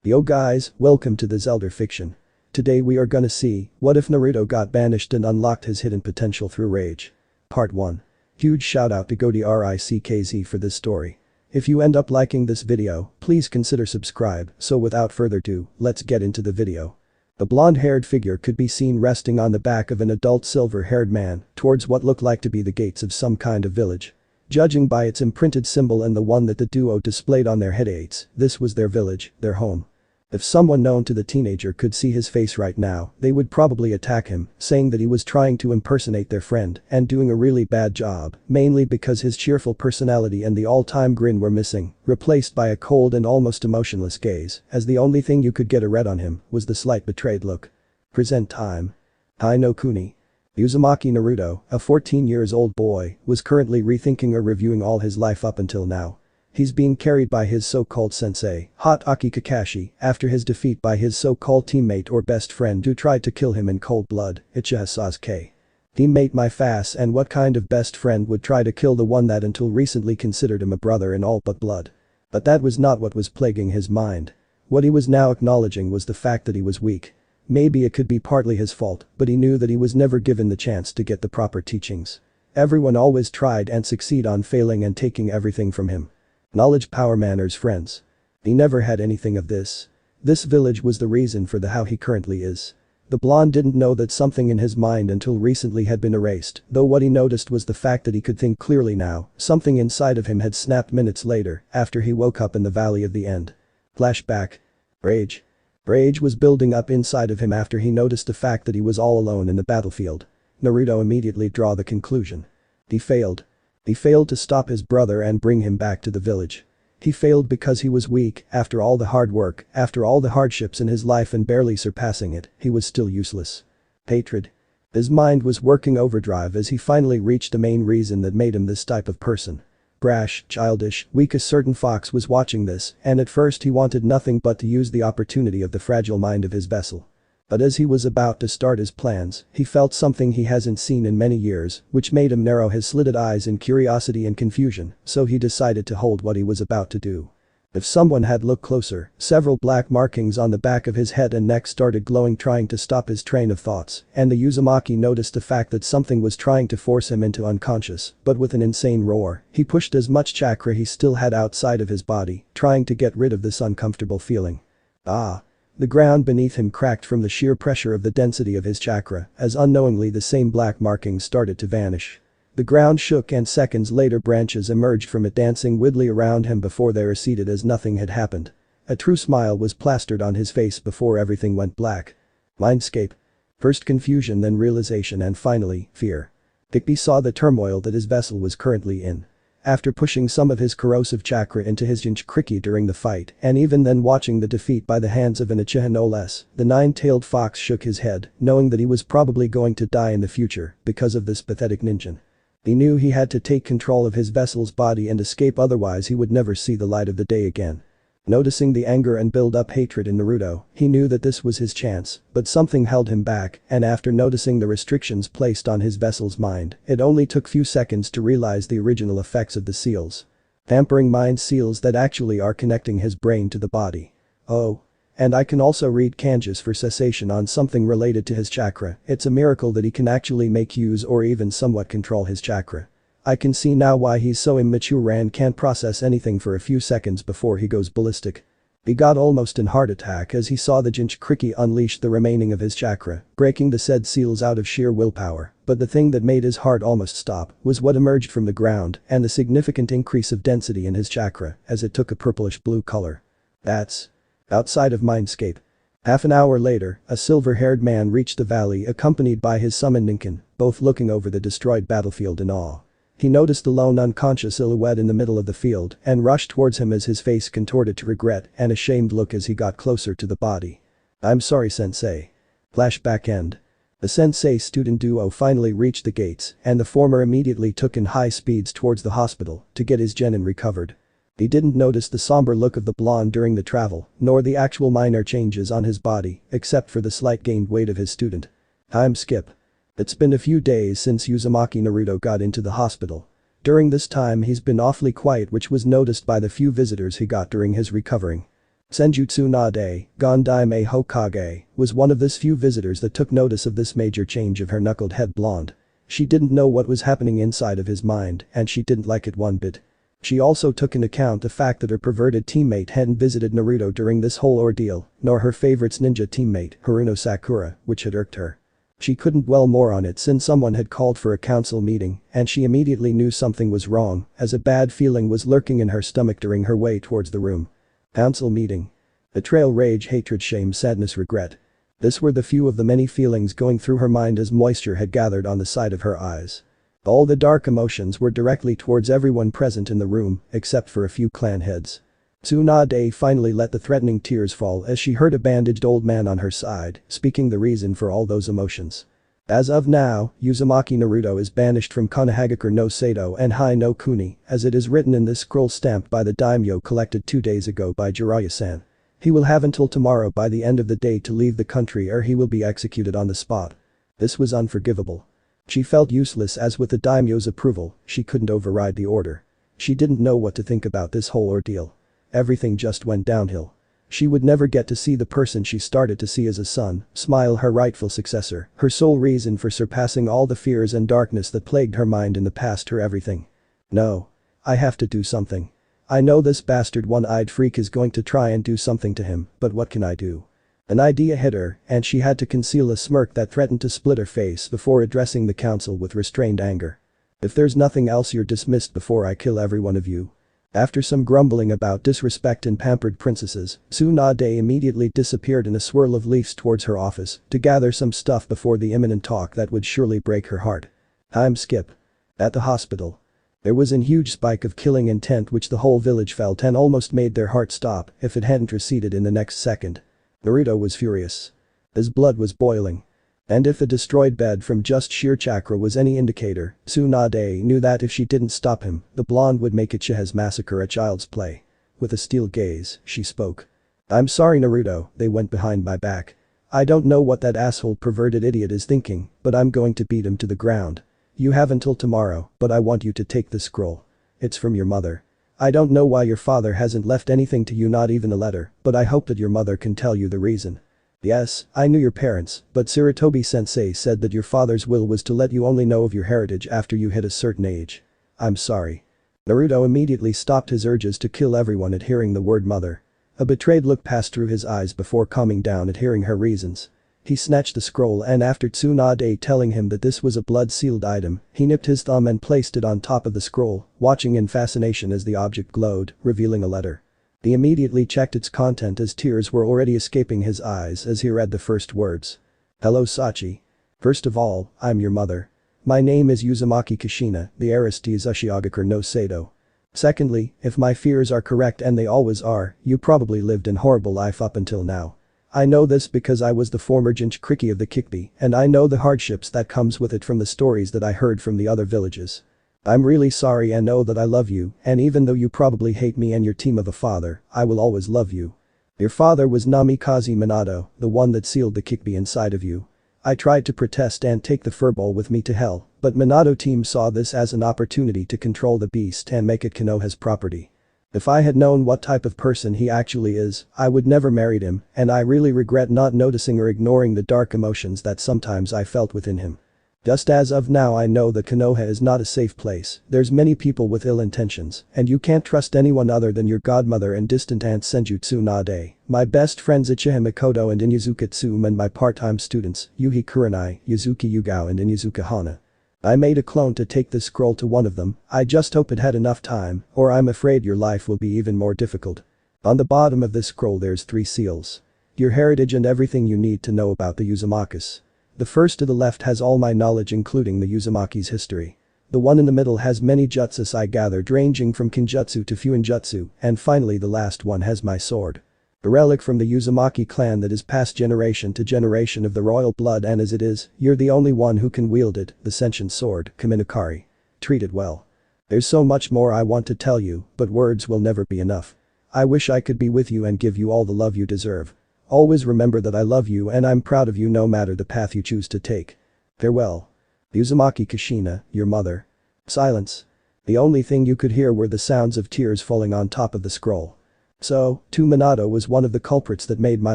Yo guys, welcome to the Zelda fiction. Today we are gonna see, what if Naruto got banished and unlocked his hidden potential through rage? Part 1. Huge shout out to GODYRICKZ for this story. If you end up liking this video, please consider subscribe, so without further ado, let's get into the video. The blonde-haired figure could be seen resting on the back of an adult silver-haired man, towards what looked like to be the gates of some kind of village. Judging by its imprinted symbol and the one that the duo displayed on their headaches, this was their village, their home. If someone known to the teenager could see his face right now, they would probably attack him, saying that he was trying to impersonate their friend and doing a really bad job, mainly because his cheerful personality and the all-time grin were missing, replaced by a cold and almost emotionless gaze, as the only thing you could get a read on him was the slight betrayed look. Present time. Hi no Kuni. Uzumaki Naruto, a 14-year-old boy, was currently rethinking or reviewing all his life up until now. He's being carried by his so-called sensei, Itachi Kakashi, after his defeat by his so-called teammate or best friend who tried to kill him in cold blood, Uchiha Sasuke. Teammate my face, and what kind of best friend would try to kill the one that until recently considered him a brother in all but blood? But that was not what was plaguing his mind. What he was now acknowledging was the fact that he was weak. Maybe it could be partly his fault, but he knew that he was never given the chance to get the proper teachings. Everyone always tried and succeed on failing and taking everything from him. Knowledge, power, manners, friends. He never had anything of this. This village was the reason for the how he currently is. The blonde didn't know that something in his mind until recently had been erased, though what he noticed was the fact that he could think clearly now. Something inside of him had snapped minutes later, after he woke up in the Valley of the End. Flashback. Rage. Rage was building up inside of him after he noticed the fact that he was all alone in the battlefield. Naruto immediately drew the conclusion. He failed. He failed to stop his brother and bring him back to the village. He failed because he was weak. After all the hard work, after all the hardships in his life and barely surpassing it, he was still useless. Hatred. His mind was working overdrive as he finally reached the main reason that made him this type of person. Brash, childish, weak. A certain fox was watching this, and at first he wanted nothing but to use the opportunity of the fragile mind of his vessel. But as he was about to start his plans, he felt something he hasn't seen in many years, which made him narrow his slitted eyes in curiosity and confusion, so he decided to hold what he was about to do. If someone had looked closer, several black markings on the back of his head and neck started glowing, trying to stop his train of thoughts, and the Uzumaki noticed the fact that something was trying to force him into unconscious, but with an insane roar, he pushed as much chakra he still had outside of his body, trying to get rid of this uncomfortable feeling. Ah. The ground beneath him cracked from the sheer pressure of the density of his chakra, as unknowingly the same black markings started to vanish. The ground shook and seconds later branches emerged from it, dancing wildly around him before they receded as nothing had happened. A true smile was plastered on his face before everything went black. Mindscape. First confusion, then realization, and finally, fear. Digby saw the turmoil that his vessel was currently in. After pushing some of his corrosive chakra into his Jinchuriki during the fight, and even then watching the defeat by the hands of an Uchiha no less, the nine-tailed fox shook his head, knowing that he was probably going to die in the future because of this pathetic ninja. He knew he had to take control of his vessel's body and escape, otherwise he would never see the light of the day again. Noticing the anger and build-up hatred in Naruto, he knew that this was his chance, but something held him back, and after noticing the restrictions placed on his vessel's mind, it only took few seconds to realize the original effects of the seals. Tampering mind seals that actually are connecting his brain to the body. Oh. And I can also read kanjis for cessation on something related to his chakra. It's a miracle that he can actually make use or even somewhat control his chakra. I can see now why he's so immature and can't process anything for a few seconds before he goes ballistic. He got almost in heart attack as he saw the Jinchuriki unleash the remaining of his chakra, breaking the said seals out of sheer willpower, but the thing that made his heart almost stop was what emerged from the ground and the significant increase of density in his chakra as it took a purplish blue color. That's outside of Mindscape. Half an hour later, a silver-haired man reached the valley accompanied by his summoned ninkin, both looking over the destroyed battlefield in awe. He noticed the lone unconscious silhouette in the middle of the field and rushed towards him as his face contorted to regret and a shamed look as he got closer to the body. I'm sorry, sensei. Flashback end. The sensei-student duo finally reached the gates and the former immediately took in high speeds towards the hospital to get his genin recovered. He didn't notice the somber look of the blonde during the travel, nor the actual minor changes on his body, except for the slight gained weight of his student. Time skip. It's been a few days since Uzumaki Naruto got into the hospital. During this time he's been awfully quiet, which was noticed by the few visitors he got during his recovering. Senjutsu Nade, Gondaime Hokage, was one of this few visitors that took notice of this major change of her knuckled head blonde. She didn't know what was happening inside of his mind and she didn't like it one bit. She also took into account the fact that her perverted teammate hadn't visited Naruto during this whole ordeal, nor her favorite's ninja teammate, Haruno Sakura, which had irked her. She couldn't dwell more on it since someone had called for a council meeting and she immediately knew something was wrong as a bad feeling was lurking in her stomach during her way towards the room. Council meeting. Betrayal, rage, hatred, shame, sadness, regret. This were the few of the many feelings going through her mind as moisture had gathered on the side of her eyes. All the dark emotions were directly towards everyone present in the room except for a few clan heads. Tsunade finally let the threatening tears fall as she heard a bandaged old man on her side speaking the reason for all those emotions. As of now, Uzumaki Naruto is banished from Konohagakure no Sado and Hai no Kuni as it is written in this scroll stamped by the daimyo collected 2 days ago by Jiraiya-san. He will have until tomorrow by the end of the day to leave the country or he will be executed on the spot. This was unforgivable. She felt useless as with the daimyo's approval, she couldn't override the order. She didn't know what to think about this whole ordeal. Everything just went downhill. She would never get to see the person she started to see as a son, Smile, her rightful successor, her sole reason for surpassing all the fears and darkness that plagued her mind in the past, her everything. No. I have to do something. I know this bastard one-eyed freak is going to try and do something to him, but what can I do? An idea hit her, and she had to conceal a smirk that threatened to split her face before addressing the council with restrained anger. If there's nothing else, you're dismissed before I kill every one of you. After some grumbling about disrespect and pampered princesses, Tsunade immediately disappeared in a swirl of leaves towards her office to gather some stuff before the imminent talk that would surely break her heart. Time skip. At the hospital. There was a huge spike of killing intent which the whole village felt and almost made their heart stop if it hadn't receded in the next second. Naruto was furious. His blood was boiling. And if a destroyed bed from just sheer chakra was any indicator, Tsunade knew that if she didn't stop him, the blonde would make Uchiha's massacre a child's play. With a steel gaze, she spoke. I'm sorry Naruto, they went behind my back. I don't know what that asshole perverted idiot is thinking, but I'm going to beat him to the ground. You have until tomorrow, but I want you to take this scroll. It's from your mother. I don't know why your father hasn't left anything to you, not even a letter, but I hope that your mother can tell you the reason. Yes, I knew your parents, but Sarutobi-sensei said that your father's will was to let you only know of your heritage after you hit a certain age. I'm sorry. Naruto immediately stopped his urges to kill everyone at hearing the word mother. A betrayed look passed through his eyes before calming down at hearing her reasons. He snatched the scroll and after Tsunade telling him that this was a blood-sealed item, he nipped his thumb and placed it on top of the scroll, watching in fascination as the object glowed, revealing a letter. He immediately checked its content as tears were already escaping his eyes as he read the first words. Hello Sachi. First of all, I'm your mother. My name is Uzumaki Kushina, the heiress to Uchiha no Sado. Secondly, if my fears are correct and they always are, you probably lived an horrible life up until now. I know this because I was the former Jinchuriki of the Kikbi and I know the hardships that comes with it from the stories that I heard from the other villages. I'm really sorry and know that I love you, and even though you probably hate me and your team of a father, I will always love you. Your father was Namikaze Minato, the one that sealed the Kikbi inside of you. I tried to protest and take the furball with me to hell, but Minato team saw this as an opportunity to control the beast and make it Konoha's property. If I had known what type of person he actually is, I would never married him, and I really regret not noticing or ignoring the dark emotions that sometimes I felt within him. Just as of now I know that Konoha is not a safe place, there's many people with ill intentions, and you can't trust anyone other than your godmother and distant aunt Senjutsu Nade, my best friends Uchiha Mikoto and Inuzuka Tsume and my part-time students, Yuhi Kurenai, Yuzuki Yugao and Inuzuka Hana. I made a clone to take this scroll to one of them, I just hope it had enough time, or I'm afraid your life will be even more difficult. On the bottom of this scroll there's 3 seals. Your heritage and everything you need to know about the Uzumakis. The first to the left has all my knowledge including the Uzumaki's history. The one in the middle has many jutsus I gathered ranging from Kinjutsu to Fuinjutsu, and finally the last one has my sword. A relic from the Uzumaki clan that is passed generation to generation of the royal blood, and as it is, you're the only one who can wield it, the sentient sword, Kaminokari. Treat it well. There's so much more I want to tell you, but words will never be enough. I wish I could be with you and give you all the love you deserve. Always remember that I love you and I'm proud of you no matter the path you choose to take. Farewell. Uzumaki Kushina, your mother. Silence. The only thing you could hear were the sounds of tears falling on top of the scroll. So, too, Minato was one of the culprits that made my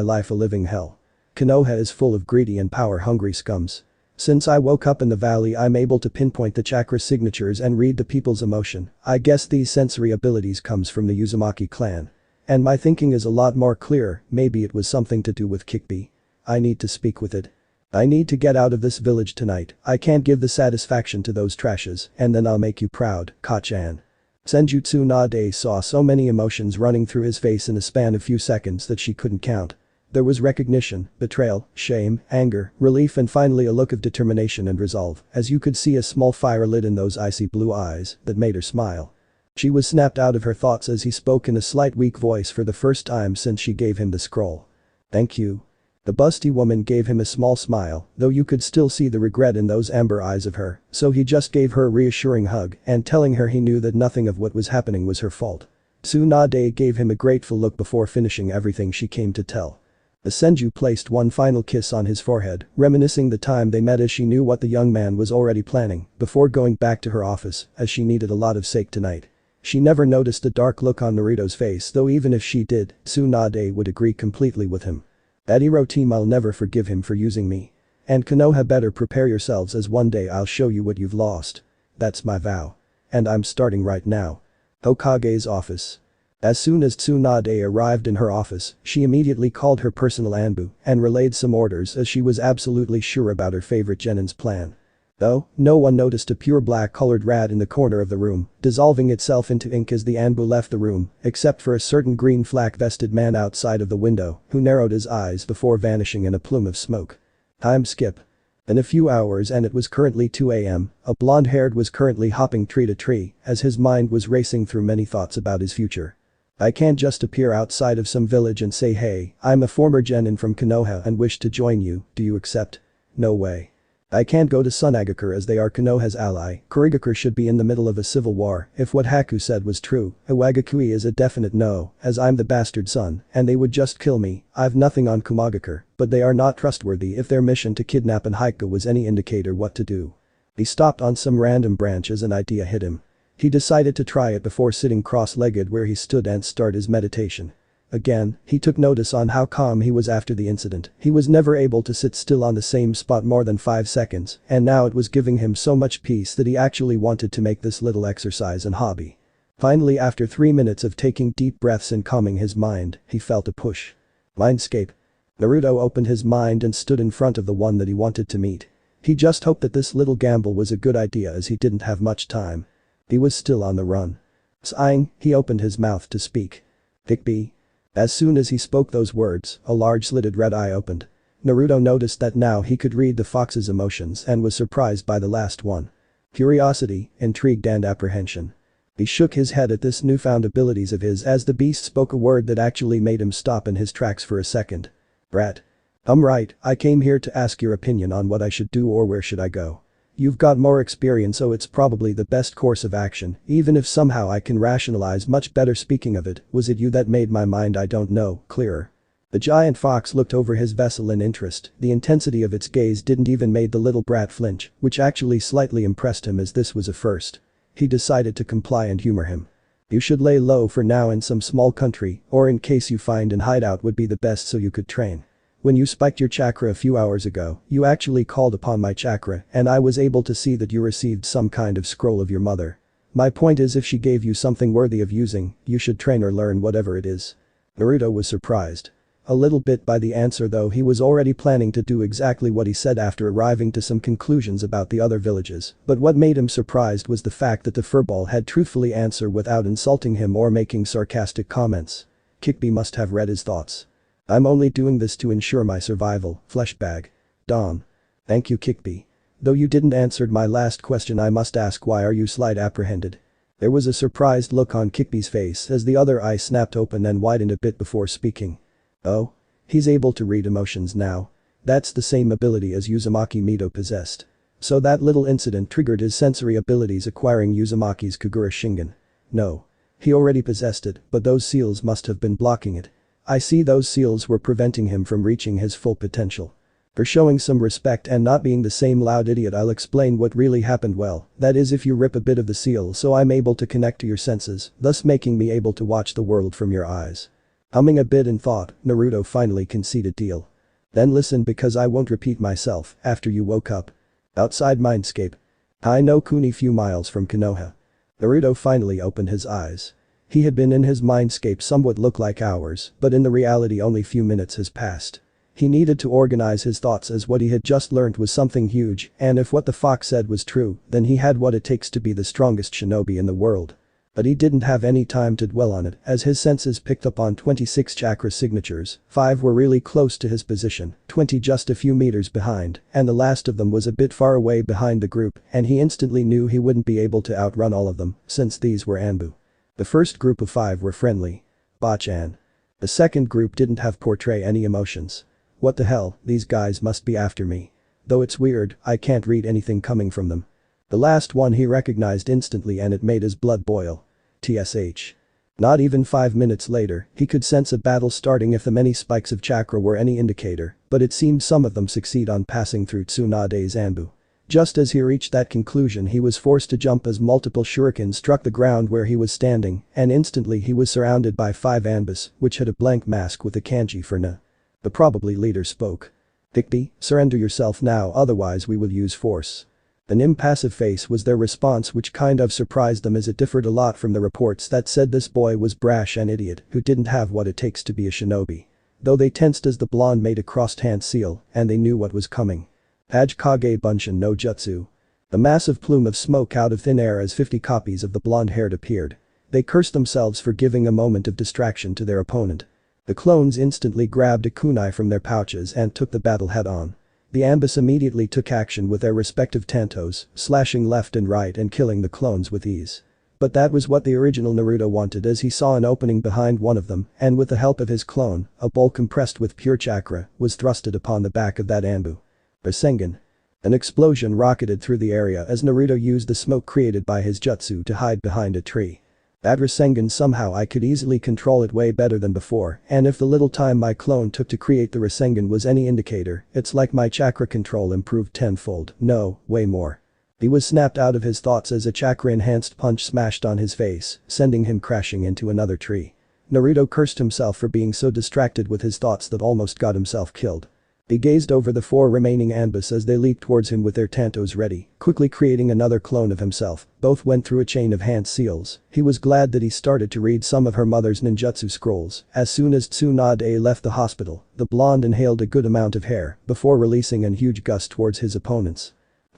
life a living hell. Konoha is full of greedy and power-hungry scums. Since I woke up in the valley, I'm able to pinpoint the chakra signatures and read the people's emotion. I guess these sensory abilities comes from the Uzumaki clan. And my thinking is a lot more clear. Maybe it was something to do with Kikbi. I need to speak with it. I need to get out of this village tonight. I can't give the satisfaction to those trashes, and then I'll make you proud, Kachan. Senjutsu Nade saw so many emotions running through his face in a span of few seconds that she couldn't count. There was recognition, betrayal, shame, anger, relief, and finally a look of determination and resolve, as you could see a small fire lit in those icy blue eyes that made her smile. She was snapped out of her thoughts as he spoke in a slight weak voice for the first time since she gave him the scroll. Thank you. The busty woman gave him a small smile, though you could still see the regret in those amber eyes of her, so he just gave her a reassuring hug and telling her he knew that nothing of what was happening was her fault. Tsunade gave him a grateful look before finishing everything she came to tell. The Senju placed one final kiss on his forehead, reminiscing the time they met as she knew what the young man was already planning, before going back to her office, as she needed a lot of sake tonight. She never noticed the dark look on Naruto's face, though even if she did, Tsunade would agree completely with him. That hero team, I'll never forgive him for using me. And Konoha, better prepare yourselves, as one day I'll show you what you've lost. That's my vow. And I'm starting right now. Hokage's office. As soon as Tsunade arrived in her office, she immediately called her personal Anbu and relayed some orders, as she was absolutely sure about her favorite genin's plan. Though, no one noticed a pure black-colored rat in the corner of the room, dissolving itself into ink as the Anbu left the room, except for a certain green flak-vested man outside of the window, who narrowed his eyes before vanishing in a plume of smoke. Time skip. In a few hours, and it was currently 2 a.m, a blonde-haired was currently hopping tree to tree, as his mind was racing through many thoughts about his future. I can't just appear outside of some village and say, hey, I'm a former genin from Konoha and wish to join you, do you accept? No way. I can't go to Sunagakure as they are Konoha's ally. Kurigakure should be in the middle of a civil war. If what Haku said was true, Iwagakure is a definite no, as I'm the bastard son, and they would just kill me. I've nothing on Kumagakure, but they are not trustworthy if their mission to kidnap and Hiko was any indicator what to do. He stopped on some random branch as an idea hit him. He decided to try it before sitting cross-legged where he stood and start his meditation. Again, he took notice on how calm he was after the incident. He was never able to sit still on the same spot more than 5 seconds, and now it was giving him so much peace that he actually wanted to make this little exercise an hobby. Finally, after 3 minutes of taking deep breaths and calming his mind, he felt a push. Mindscape. Naruto opened his mind and stood in front of the one that he wanted to meet. He just hoped that this little gamble was a good idea, as he didn't have much time. He was still on the run. Sighing, he opened his mouth to speak. Kikbi. As soon as he spoke those words, a large slitted red eye opened. Naruto noticed that now he could read the fox's emotions and was surprised by the last one. Curiosity, intrigue, and apprehension. He shook his head at this newfound abilities of his as the beast spoke a word that actually made him stop in his tracks for a second. Brat. Right, I came here to ask your opinion on what I should do or where should I go. You've got more experience, so it's probably the best course of action, even if somehow I can rationalize much better. Speaking of it, was it you that made my mind, I don't know, clearer? The giant fox looked over his vessel in interest. The intensity of its gaze didn't even make the little brat flinch, which actually slightly impressed him as this was a first. He decided to comply and humor him. You should lay low for now in some small country, or in case you find an hideout would be the best so you could train. When you spiked your chakra a few hours ago, you actually called upon my chakra, and I was able to see that you received some kind of scroll of your mother. My point is, if she gave you something worthy of using, you should train or learn whatever it is. Naruto was surprised. A little bit by the answer, though he was already planning to do exactly what he said after arriving to some conclusions about the other villages, but what made him surprised was the fact that the furball had truthfully answered without insulting him or making sarcastic comments. Kikbi must have read his thoughts. I'm only doing this to ensure my survival, fleshbag. Dawn. Thank you, Kikbi. Though you didn't answer my last question, I must ask, why are you slight apprehended? There was a surprised look on Kikbi's face as the other eye snapped open and widened a bit before speaking. Oh? He's able to read emotions now. That's the same ability as Uzumaki Mito possessed. So that little incident triggered his sensory abilities, acquiring Uzumaki's Kagura Shingen. No. He already possessed it, but those seals must have been blocking it. I see, those seals were preventing him from reaching his full potential. For showing some respect and not being the same loud idiot, I'll explain what really happened. Well, that is, if you rip a bit of the seal so I'm able to connect to your senses, thus making me able to watch the world from your eyes. Humming a bit in thought, Naruto finally conceded deal. Then listen because I won't repeat myself after you woke up. Outside Mindscape. I know Kuni few miles from Konoha. Naruto finally opened his eyes. He had been in his mindscape somewhat look like hours, but in the reality only few minutes has passed. He needed to organize his thoughts as what he had just learned was something huge, and if what the fox said was true, then he had what it takes to be the strongest shinobi in the world. But he didn't have any time to dwell on it as his senses picked up on 26 chakra signatures, 5 were really close to his position, 20 just a few meters behind, and the last of them was a bit far away behind the group and he instantly knew he wouldn't be able to outrun all of them since these were Anbu. The first group of 5 were friendly. Bachan. The second group didn't have portray any emotions. What the hell, these guys must be after me. Though it's weird, I can't read anything coming from them. The last one he recognized instantly and it made his blood boil. TSH. Not even 5 minutes later, he could sense a battle starting if the many spikes of chakra were any indicator, but it seemed some of them succeed on passing through Tsunade's Anbu. Just as he reached that conclusion he was forced to jump as multiple shurikens struck the ground where he was standing and instantly he was surrounded by 5 Anbus, which had a blank mask with a kanji for Na. The probably leader spoke. Hikbi, surrender yourself now otherwise we will use force. An impassive face was their response which kind of surprised them as it differed a lot from the reports that said this boy was brash and idiot who didn't have what it takes to be a shinobi. Though they tensed as the blonde made a crossed hand seal and they knew what was coming. Hajikage Bunshin no Jutsu. The massive plume of smoke out of thin air as 50 copies of the blonde-haired appeared. They cursed themselves for giving a moment of distraction to their opponent. The clones instantly grabbed a kunai from their pouches and took the battle head-on. The Anbus immediately took action with their respective tantos, slashing left and right and killing the clones with ease. But that was what the original Naruto wanted as he saw an opening behind one of them and with the help of his clone, a bowl compressed with pure chakra was thrusted upon the back of that Anbu. Rasengan. An explosion rocketed through the area as Naruto used the smoke created by his jutsu to hide behind a tree. That Rasengan somehow I could easily control it way better than before and if the little time my clone took to create the Rasengan was any indicator, it's like my chakra control improved tenfold, no, way more. He was snapped out of his thoughts as a chakra-enhanced punch smashed on his face, sending him crashing into another tree. Naruto cursed himself for being so distracted with his thoughts that almost got himself killed. He gazed over the 4 remaining Anbus as they leaped towards him with their tantos ready, quickly creating another clone of himself. Both went through a chain of hand seals. He was glad that he started to read some of her mother's ninjutsu scrolls. As soon as Tsunade left the hospital, the blonde inhaled a good amount of hair before releasing a huge gust towards his opponents.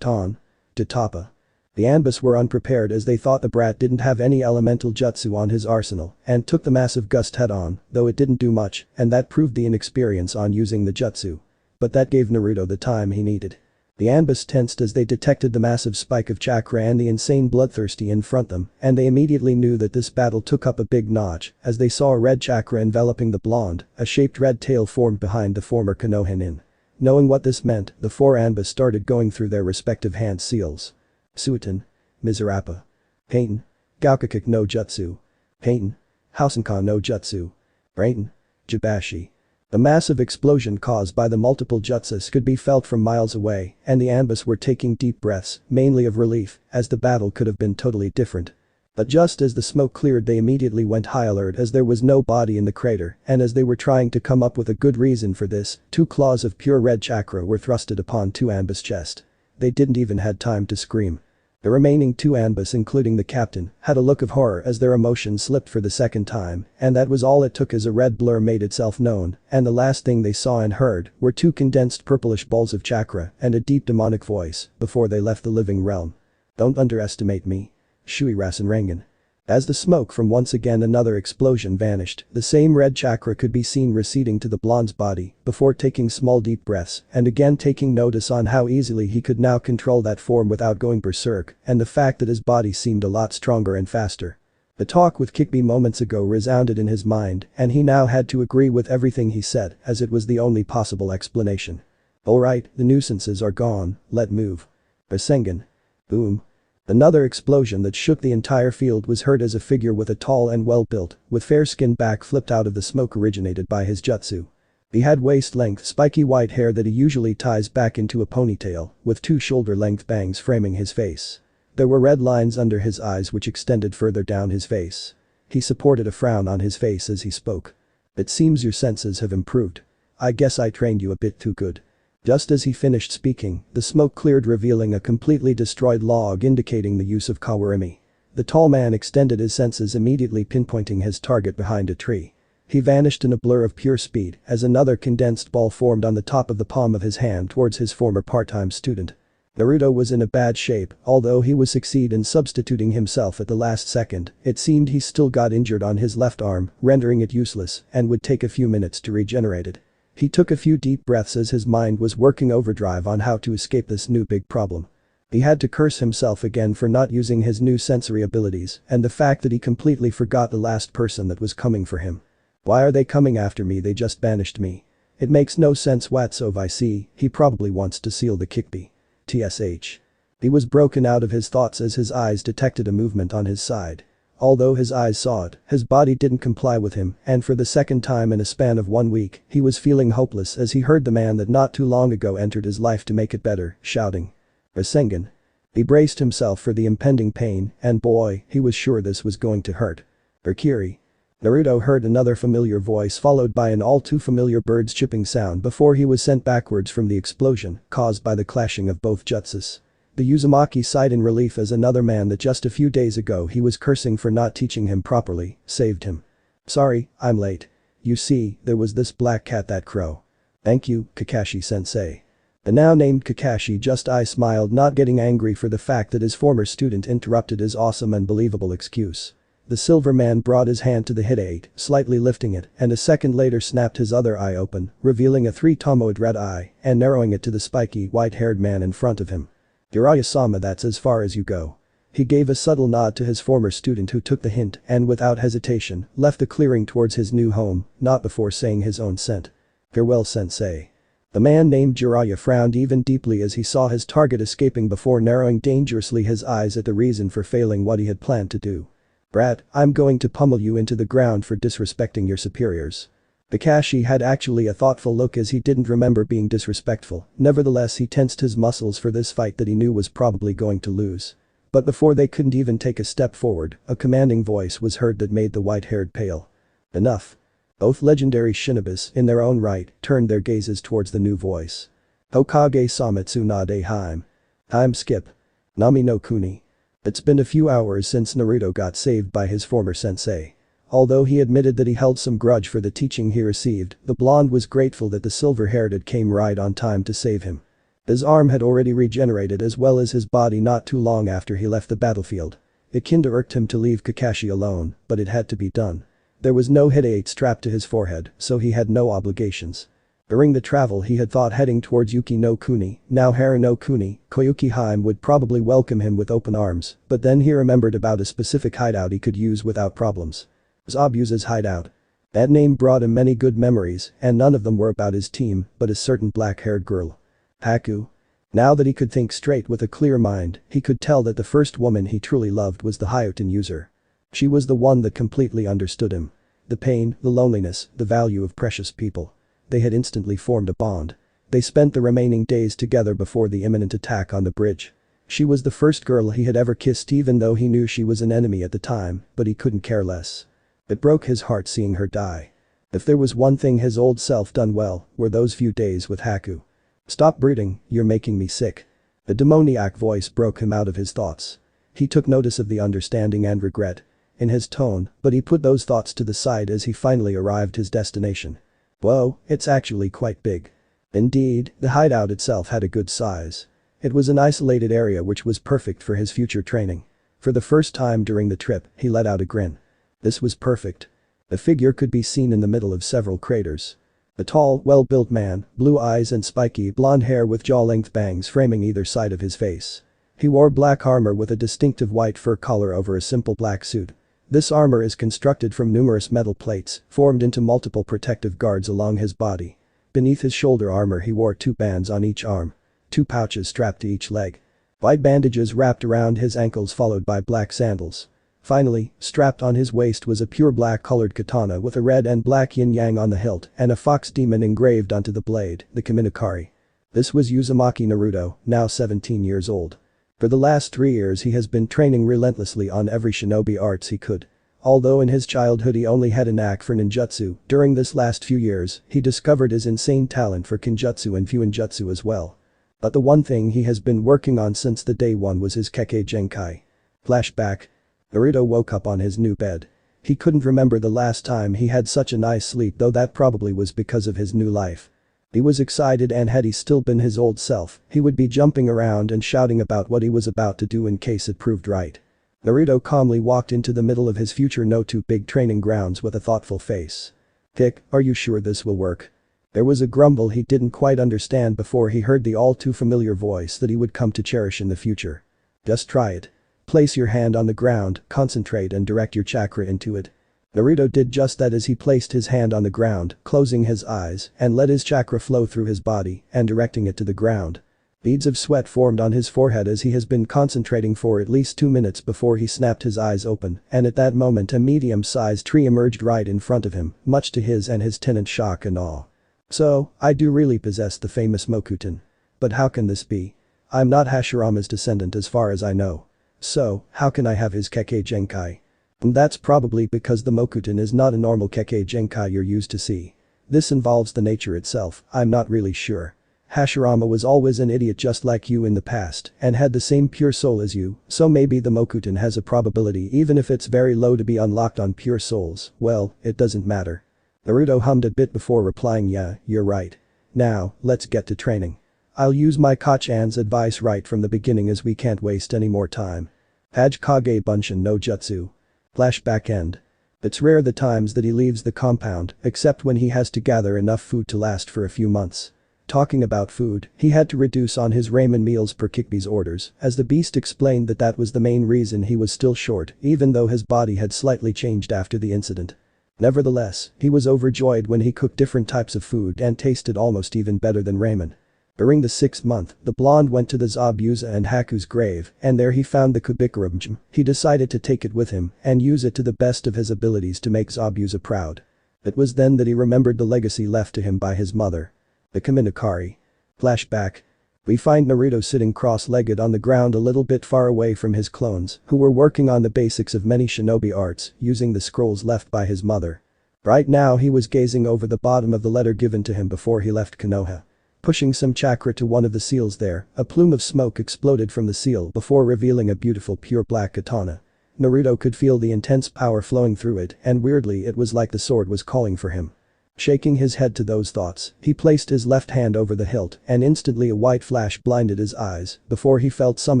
Ton. Tatapa. The Anbus were unprepared as they thought the brat didn't have any elemental jutsu on his arsenal and took the massive gust head-on, though it didn't do much, and that proved the inexperience on using the jutsu. But that gave Naruto the time he needed. The Anbus tensed as they detected the massive spike of chakra and the insane bloodthirsty in front them, and they immediately knew that this battle took up a big notch as they saw a red chakra enveloping the blonde, a shaped red tail formed behind the former Konoha nin. Knowing what this meant, the 4 Anbus started going through their respective hand seals. Suiton. Mizurappa. Payton. Gaokakik no Jutsu. Payton. Housenkan no Jutsu. Brayton. Jibashi. The massive explosion caused by the multiple jutsus could be felt from miles away and the Anbus were taking deep breaths, mainly of relief, as the battle could have been totally different. But just as the smoke cleared they immediately went high alert as there was no body in the crater and as they were trying to come up with a good reason for this, 2 claws of pure red chakra were thrusted upon 2 Anbus' chest. They didn't even had time to scream. The remaining 2 Anbus including the captain had a look of horror as their emotions slipped for the second time and that was all it took as a red blur made itself known and the last thing they saw and heard were 2 condensed purplish balls of chakra and a deep demonic voice before they left the living realm. Don't underestimate me. Shui Rasenrangan. As the smoke from once again another explosion vanished, the same red chakra could be seen receding to the blonde's body before taking small deep breaths and again taking notice on how easily he could now control that form without going berserk and the fact that his body seemed a lot stronger and faster. The talk with Kikbi moments ago resounded in his mind and he now had to agree with everything he said as it was the only possible explanation. Alright, the nuisances are gone, let move. Rasengan. Boom. Another explosion that shook the entire field was heard as a figure with a tall and well-built, with fair-skinned back flipped out of the smoke originated by his jutsu. He had waist-length spiky white hair that he usually ties back into a ponytail, with 2 shoulder-length bangs framing his face. There were red lines under his eyes which extended further down his face. He supported a frown on his face as he spoke. It seems your senses have improved. I guess I trained you a bit too good. Just as he finished speaking, the smoke cleared revealing a completely destroyed log indicating the use of Kawarimi. The tall man extended his senses immediately pinpointing his target behind a tree. He vanished in a blur of pure speed as another condensed ball formed on the top of the palm of his hand towards his former part-time student. Naruto was in a bad shape, although he would succeed in substituting himself at the last second, it seemed he still got injured on his left arm, rendering it useless, and would take a few minutes to regenerate it. He took a few deep breaths as his mind was working overdrive on how to escape this new big problem. He had to curse himself again for not using his new sensory abilities and the fact that he completely forgot the last person that was coming for him. Why are they coming after me? They just banished me. It makes no sense whatsoever. I see, he probably wants to seal the kickbee. TSH. He was broken out of his thoughts as his eyes detected a movement on his side. Although his eyes saw it, his body didn't comply with him and for the second time in a span of 1 week, he was feeling hopeless as he heard the man that not too long ago entered his life to make it better, shouting. Rasengan. He braced himself for the impending pain and boy, he was sure this was going to hurt. Valkyrie. Naruto heard another familiar voice followed by an all too familiar birds chirping sound before he was sent backwards from the explosion caused by the clashing of both jutsus. The Uzumaki sighed in relief as another man that just a few days ago he was cursing for not teaching him properly, saved him. Sorry, I'm late. You see, there was this black cat that crow. Thank you, Kakashi-sensei. The now named Kakashi just smiled not getting angry for the fact that his former student interrupted his awesome and believable excuse. The silver man brought his hand to the hit-8, slightly lifting it, and a second later snapped his other eye open, revealing a three-tomoed red eye and narrowing it to the spiky white-haired man in front of him. Jiraiya-sama, that's as far as you go. He gave a subtle nod to his former student who took the hint and without hesitation left the clearing towards his new home, not before saying his own sent. Farewell sensei. The man named Jiraiya frowned even deeply as he saw his target escaping before narrowing dangerously his eyes at the reason for failing what he had planned to do. Brat, I'm going to pummel you into the ground for disrespecting your superiors. Kakashi had actually a thoughtful look as he didn't remember being disrespectful, nevertheless he tensed his muscles for this fight that he knew was probably going to lose. But before they couldn't even take a step forward, a commanding voice was heard that made the white-haired pale. Enough. Both legendary shinobis, in their own right, turned their gazes towards the new voice. Hokage Samitsu Nade Haim. Time skip. Nami no Kuni. It's been a few hours since Naruto got saved by his former sensei. Although he admitted that he held some grudge for the teaching he received, the blonde was grateful that the silver-haired came right on time to save him. His arm had already regenerated as well as his body not too long after he left the battlefield. It kinda irked him to leave Kakashi alone, but it had to be done. There was no hit-8 strapped to his forehead, so he had no obligations. During the travel he had thought heading towards Yuki no Kuni, now Hara no Kuni, Koyuki Haim would probably welcome him with open arms, but then he remembered about a specific hideout he could use without problems. Zabuza's hideout. That name brought him many good memories and none of them were about his team, but a certain black-haired girl. Haku. Now that he could think straight with a clear mind, he could tell that the first woman he truly loved was the Hyoten user. She was the one that completely understood him. The pain, the loneliness, the value of precious people. They had instantly formed a bond. They spent the remaining days together before the imminent attack on the bridge. She was the first girl he had ever kissed even though he knew she was an enemy at the time, but he couldn't care less. It broke his heart seeing her die. If there was one thing his old self done well, were those few days with Haku. Stop brooding, you're making me sick. A demoniac voice broke him out of his thoughts. He took notice of the understanding and regret in his tone, but he put those thoughts to the side as he finally arrived his destination. Whoa, it's actually quite big. Indeed, the hideout itself had a good size. It was an isolated area which was perfect for his future training. For the first time during the trip, he let out a grin. This was perfect. The figure could be seen in the middle of several craters. A tall, well-built man, blue eyes and spiky blonde hair with jaw-length bangs framing either side of his face. He wore black armor with a distinctive white fur collar over a simple black suit. This armor is constructed from numerous metal plates, formed into multiple protective guards along his body. Beneath his shoulder armor he wore 2 bands on each arm. 2 pouches strapped to each leg. White bandages wrapped around his ankles followed by black sandals. Finally, strapped on his waist was a pure black-colored katana with a red and black yin-yang on the hilt and a fox demon engraved onto the blade, the Kaminakari. This was Uzumaki Naruto, now 17 years old. For the last 3 years he has been training relentlessly on every shinobi arts he could. Although in his childhood he only had a knack for ninjutsu, during this last few years, he discovered his insane talent for kinjutsu and fuinjutsu as well. But the one thing he has been working on since the day one was his Kekkei Genkai. Flashback. Naruto woke up on his new bed. He couldn't remember the last time he had such a nice sleep, though that probably was because of his new life. He was excited, and had he still been his old self, he would be jumping around and shouting about what he was about to do in case it proved right. Naruto calmly walked into the middle of his future no too big training grounds with a thoughtful face. "Hick, are you sure this will work?" There was a grumble he didn't quite understand before he heard the all too familiar voice that he would come to cherish in the future. "Just try it. Place your hand on the ground, concentrate and direct your chakra into it." Naruto did just that as he placed his hand on the ground, closing his eyes, and let his chakra flow through his body and directing it to the ground. Beads of sweat formed on his forehead as he has been concentrating for at least 2 minutes before he snapped his eyes open, and at that moment a medium-sized tree emerged right in front of him, much to his and his tenant's shock and awe. "So, I do really possess the famous Mokuton. But how can this be? I'm not Hashirama's descendant as far as I know. So, how can I have his Kekkei Genkai?" And that's probably because the Mokuton is not a normal Kekkei Genkai you're used to see. This involves the nature itself, I'm not really sure. Hashirama was always an idiot just like you in the past and had the same pure soul as you, so maybe the Mokuton has a probability even if it's very low to be unlocked on pure souls. Well, it doesn't matter. Naruto hummed a bit before replying, "Yeah, you're right. Now, let's get to training. I'll use my Kachan's advice right from the beginning as we can't waste any more time. Hajikage Bunshin no Jutsu." Flashback end. It's rare the times that he leaves the compound, except when he has to gather enough food to last for a few months. Talking about food, he had to reduce on his ramen meals per Kikbi's orders, as the beast explained that that was the main reason he was still short, even though his body had slightly changed after the incident. Nevertheless, he was overjoyed when he cooked different types of food and tasted almost even better than ramen. During the 6th month, the blonde went to the Zabuza and Haku's grave, and there he found the Kubikura. He decided to take it with him and use it to the best of his abilities to make Zabuza proud. It was then that he remembered the legacy left to him by his mother. The Kaminakari. Flashback. We find Naruto sitting cross-legged on the ground a little bit far away from his clones, who were working on the basics of many shinobi arts, using the scrolls left by his mother. Right now he was gazing over the bottom of the letter given to him before he left Konoha. Pushing some chakra to one of the seals there, a plume of smoke exploded from the seal before revealing a beautiful pure black katana. Naruto could feel the intense power flowing through it, and weirdly it was like the sword was calling for him. Shaking his head to those thoughts, he placed his left hand over the hilt and instantly a white flash blinded his eyes before he felt some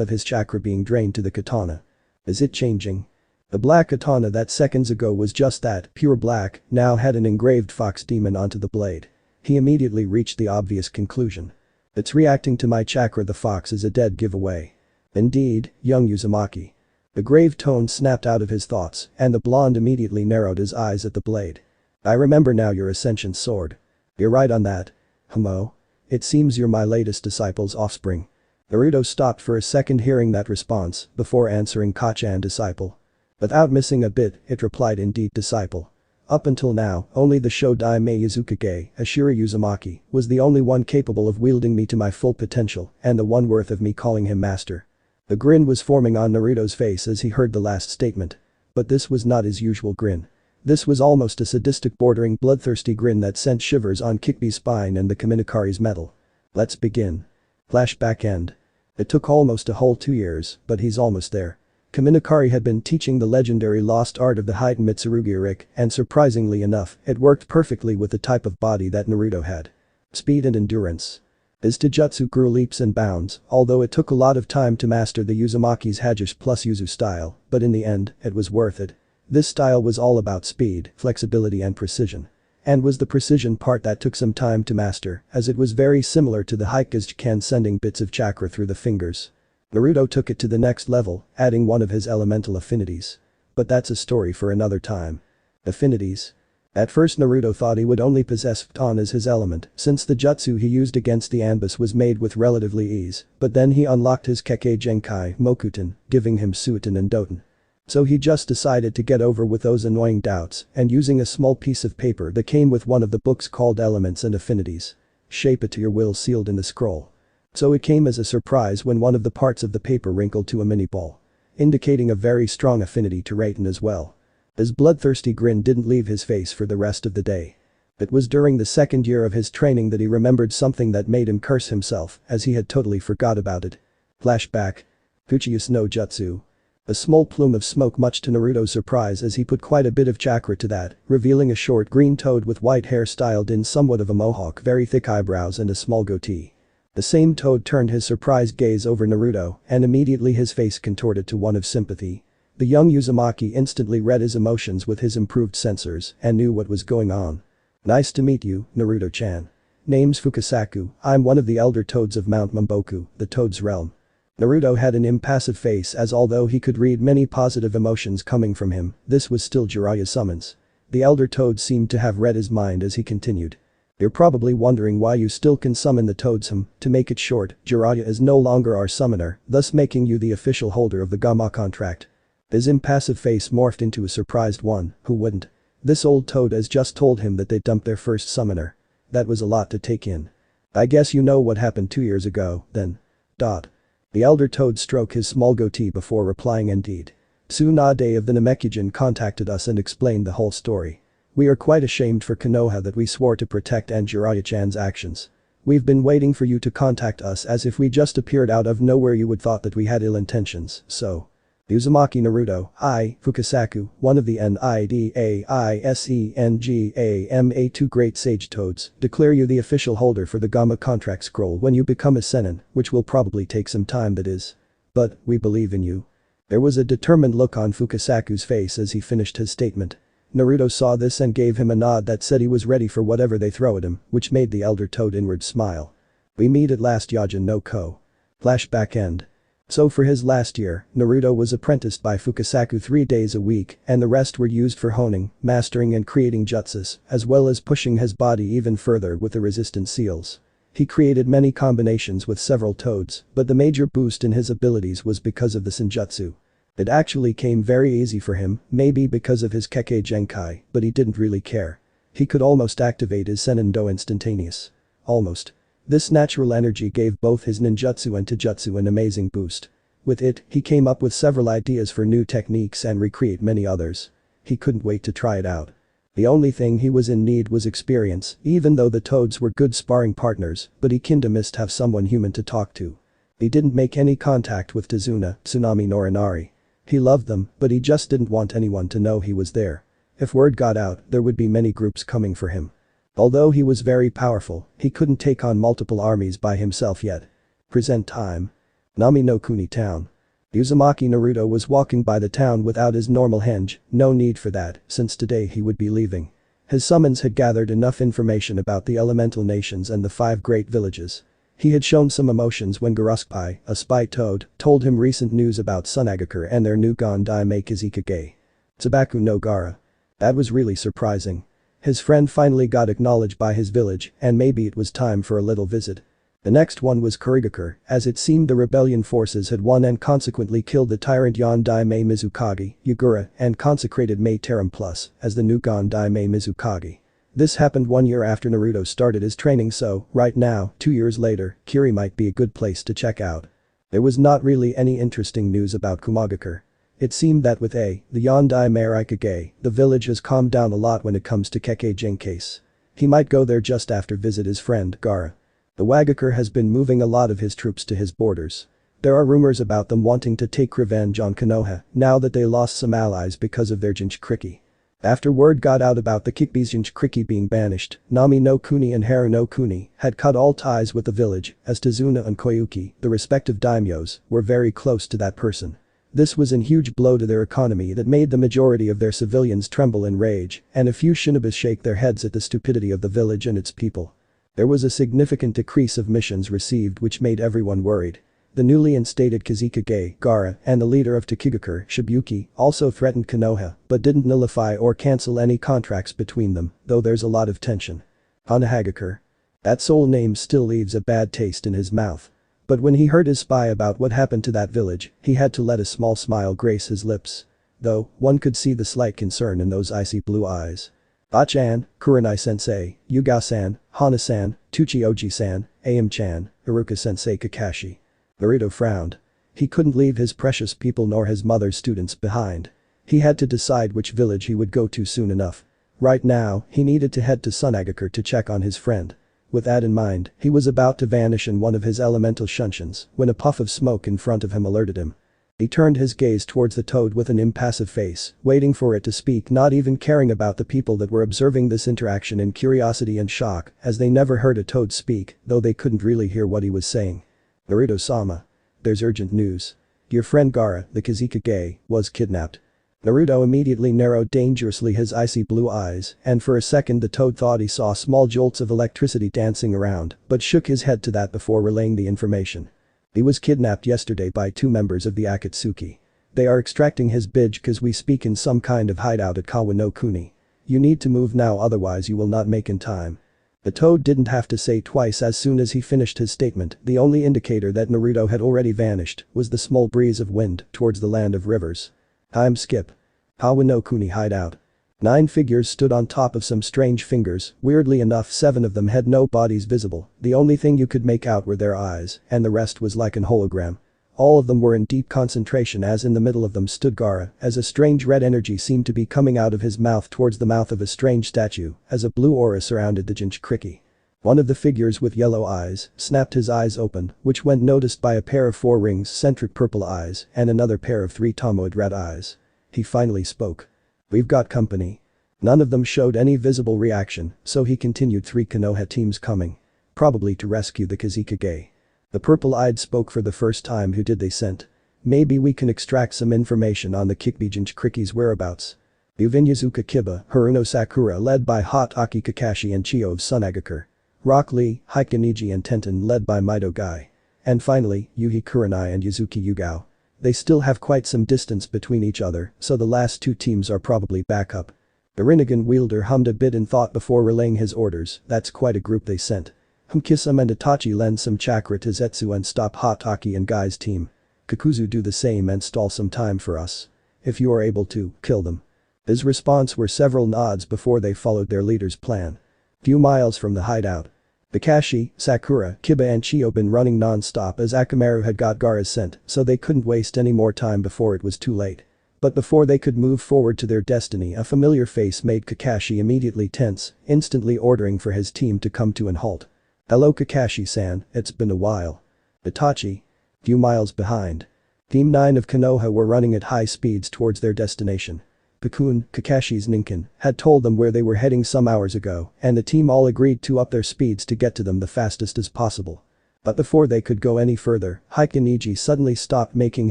of his chakra being drained to the katana. Is it changing? The black katana that seconds ago was just that, pure black, now had an engraved fox demon onto the blade. He immediately reached the obvious conclusion. It's reacting to my chakra. The fox is a dead giveaway. Indeed, young Uzumaki. The grave tone snapped out of his thoughts and the blonde immediately narrowed his eyes at the blade. "I remember now your ascension sword. You're right on that. Humo. It seems you're my latest disciple's offspring." Naruto stopped for a second hearing that response before answering Kachan disciple. Without missing a bit, it replied, "Indeed disciple. Up until now, only the Shodai Mei Ashira Uzumaki, was the only one capable of wielding me to my full potential and the one worth of me calling him master." The grin was forming on Naruto's face as he heard the last statement. But this was not his usual grin. This was almost a sadistic bordering bloodthirsty grin that sent shivers on Kikbi's spine and the Kaminakari's metal. Let's begin. Flashback end. It took almost a whole 2 years, but he's almost there. Kaminakari had been teaching the legendary lost art of the Heighten Mitsurugi, and surprisingly enough, it worked perfectly with the type of body that Naruto had. Speed and endurance. His taijutsu grew leaps and bounds, although it took a lot of time to master the Uzumaki's Hajish plus Yuzu style, but in the end, it was worth it. This style was all about speed, flexibility and precision. And was the precision part that took some time to master, as it was very similar to the Hikage sending bits of chakra through the fingers. Naruto took it to the next level, adding one of his elemental affinities. But that's a story for another time. Affinities. At first Naruto thought he would only possess Pton as his element, since the jutsu he used against the Anbus was made with relatively ease, but then he unlocked his Kekkei Genkai, Mokuton, giving him Suiton and Doton. So he just decided to get over with those annoying doubts and using a small piece of paper that came with one of the books called Elements and Affinities. Shape it to your will sealed in the scroll. So it came as a surprise when one of the parts of the paper wrinkled to a mini ball, indicating a very strong affinity to Raiten as well. His bloodthirsty grin didn't leave his face for the rest of the day. It was during the second year of his training that he remembered something that made him curse himself, as he had totally forgot about it. Flashback. Uchiha no Jutsu. A small plume of smoke, much to Naruto's surprise, as he put quite a bit of chakra to that, revealing a short green toad with white hair styled in somewhat of a mohawk, very thick eyebrows and a small goatee. The same toad turned his surprised gaze over Naruto, and immediately his face contorted to one of sympathy. The young Uzumaki instantly read his emotions with his improved sensors and knew what was going on. "Nice to meet you, Naruto-chan. Name's Fukasaku, I'm one of the elder toads of Mount Mamboku, the toad's realm." Naruto had an impassive face, as although he could read many positive emotions coming from him, this was still Jiraiya's summons. The elder toad seemed to have read his mind as he continued. "You're probably wondering why you still can summon the toads. To make it short, Jiraiya is no longer our summoner, thus making you the official holder of the Gamma contract." His impassive face morphed into a surprised one, who wouldn't? This old toad has just told him that they dumped their first summoner. That was a lot to take in. "I guess you know what happened 2 years ago, then." The elder toad stroked his small goatee before replying, "Indeed. Tsunade of the Namekujin contacted us and explained the whole story. We are quite ashamed for Konoha that we swore to protect and Jiraiya-chan's actions. We've been waiting for you to contact us, as if we just appeared out of nowhere you would thought that we had ill intentions, so." Uzumaki Naruto, I, Fukasaku, one of the NIDAISENGAMA 2 great sage toads, declare you the official holder for the Gamma contract scroll when you become a Sennin, which will probably take some time, that is. But, we believe in you." There was a determined look on Fukasaku's face as he finished his statement. Naruto saw this and gave him a nod that said he was ready for whatever they throw at him, which made the elder toad inward smile. "We meet at last, Yajin no Ko." Flashback end. So for his last year, Naruto was apprenticed by Fukasaku 3 days a week, and the rest were used for honing, mastering and creating jutsus, as well as pushing his body even further with the resistant seals. He created many combinations with several toads, but the major boost in his abilities was because of the Senjutsu. It actually came very easy for him, maybe because of his Kekkei Genkai, but he didn't really care. He could almost activate his Sennin-do instantaneous. Almost. This natural energy gave both his ninjutsu and taijutsu an amazing boost. With it, he came up with several ideas for new techniques and recreate many others. He couldn't wait to try it out. The only thing he was in need was experience, even though the toads were good sparring partners, but he kinda missed have someone human to talk to. He didn't make any contact with Tazuna, Tsunami nor Inari. He loved them, but he just didn't want anyone to know he was there. If word got out, there would be many groups coming for him. Although he was very powerful, he couldn't take on multiple armies by himself yet. Present time. Nami no Kuni town. Uzumaki Naruto was walking by the town without his normal henge, no need for that, since today he would be leaving. His summons had gathered enough information about the elemental nations and the 5 great villages. He had shown some emotions when Garuspai, a spy toad, told him recent news about Sunagakur and their new Gondai Kizikage. Tsubaku no Gara. That was really surprising. His friend finally got acknowledged by his village, and maybe it was time for a little visit. The next one was Kurigakur, as it seemed the rebellion forces had won and consequently killed the tyrant Yondai Mizukage, Yagura, and consecrated Mei Terum Plus as the new Gondai Mizukage. This happened 1 year after Naruto started his training, so, right now, 2 years later, Kiri might be a good place to check out. There was not really any interesting news about Kumagakur. It seemed that with the Yondai Meirikage, the village has calmed down a lot when it comes to Kekkei Genkase. He might go there just after visit his friend, Gaara. The Wagakur has been moving a lot of his troops to his borders. There are rumors about them wanting to take revenge on Konoha now that they lost some allies because of their Jinchuriki. After word got out about the Kikbi's Jinchuriki being banished, Nami no Kuni and Haru no Kuni had cut all ties with the village, as Tazuna and Koyuki, the respective daimyos, were very close to that person. This was a huge blow to their economy that made the majority of their civilians tremble in rage, and a few shinobis shake their heads at the stupidity of the village and its people. There was a significant decrease of missions received, which made everyone worried. The newly instated Kizikage, Gaara, and the leader of Takigakur, Shibuki, also threatened Konoha, but didn't nullify or cancel any contracts between them, though there's a lot of tension. Hanahagakur. That soul name still leaves a bad taste in his mouth. But when he heard his spy about what happened to that village, he had to let a small smile grace his lips. Though, one could see the slight concern in those icy blue eyes. Ah-chan, Kurenai-sensei, Yuga-san, Hana-san, Tuchi-oji-san, Aim-chan, Iruka-sensei Kakashi. Naruto frowned. He couldn't leave his precious people nor his mother's students behind. He had to decide which village he would go to soon enough. Right now, he needed to head to Sunagakur to check on his friend. With that in mind, he was about to vanish in one of his elemental shunshuns when a puff of smoke in front of him alerted him. He turned his gaze towards the toad with an impassive face, waiting for it to speak, not even caring about the people that were observing this interaction in curiosity and shock, as they never heard a toad speak, though they couldn't really hear what he was saying. Naruto-sama. There's urgent news. Your friend Gaara, the Kazekage, was kidnapped. Naruto immediately narrowed dangerously his icy blue eyes, and for a second the toad thought he saw small jolts of electricity dancing around, but shook his head to that before relaying the information. He was kidnapped yesterday by 2 members of the Akatsuki. They are extracting his bitch cause we speak in some kind of hideout at Kawa no Kuni. You need to move now, otherwise you will not make in time. The toad didn't have to say twice. As soon as he finished his statement, the only indicator that Naruto had already vanished was the small breeze of wind towards the land of rivers. Time skip. Kawa no Kuni hideout. 9 figures stood on top of some strange fingers. Weirdly enough, 7 of them had no bodies visible. The only thing you could make out were their eyes, and the rest was like an hologram. All of them were in deep concentration, as in the middle of them stood Gaara, as a strange red energy seemed to be coming out of his mouth towards the mouth of a strange statue, as a blue aura surrounded the Jinchuriki. One of the figures with yellow eyes snapped his eyes open, which went noticed by a pair of 4 rings-centric purple eyes and another pair of 3 tomoid red eyes. He finally spoke. We've got company. None of them showed any visible reaction, so he continued. 3 Konoha teams coming. Probably to rescue the Kazekage. The purple-eyed spoke for the first time. Who did they send? Maybe we can extract some information on the Jinchuriki's whereabouts. Uvinyazuka Kiba, Haruno Sakura led by Itachi Kakashi and Chio of Sunagakur. Rock Lee, Haikaniji and Tenten led by Mido Gai. And finally, Yuhi Kurenai and Yuzuki Yugao. They still have quite some distance between each other, so the last 2 teams are probably backup. The Rinnegan wielder hummed a bit in thought before relaying his orders. That's quite a group they sent. Kisame and Itachi lend some chakra to Zetsu and stop Itachi and Gai's team. Kakuzu do the same and stall some time for us. If you are able to, kill them. His response were several nods before they followed their leader's plan. Few miles from the hideout. Kakashi, Sakura, Kiba and Chio been running non-stop as Akamaru had got Gaara's scent, so they couldn't waste any more time before it was too late. But before they could move forward to their destiny, a familiar face made Kakashi immediately tense, instantly ordering for his team to come to an halt. Hello Kakashi-san, it's been a while. Itachi. Few miles behind. Team 9 of Konoha were running at high speeds towards their destination. Cocoon, Kakashi's ninkin, had told them where they were heading some hours ago, and the team all agreed to up their speeds to get to them the fastest as possible. But before they could go any further, Haikaniji suddenly stopped, making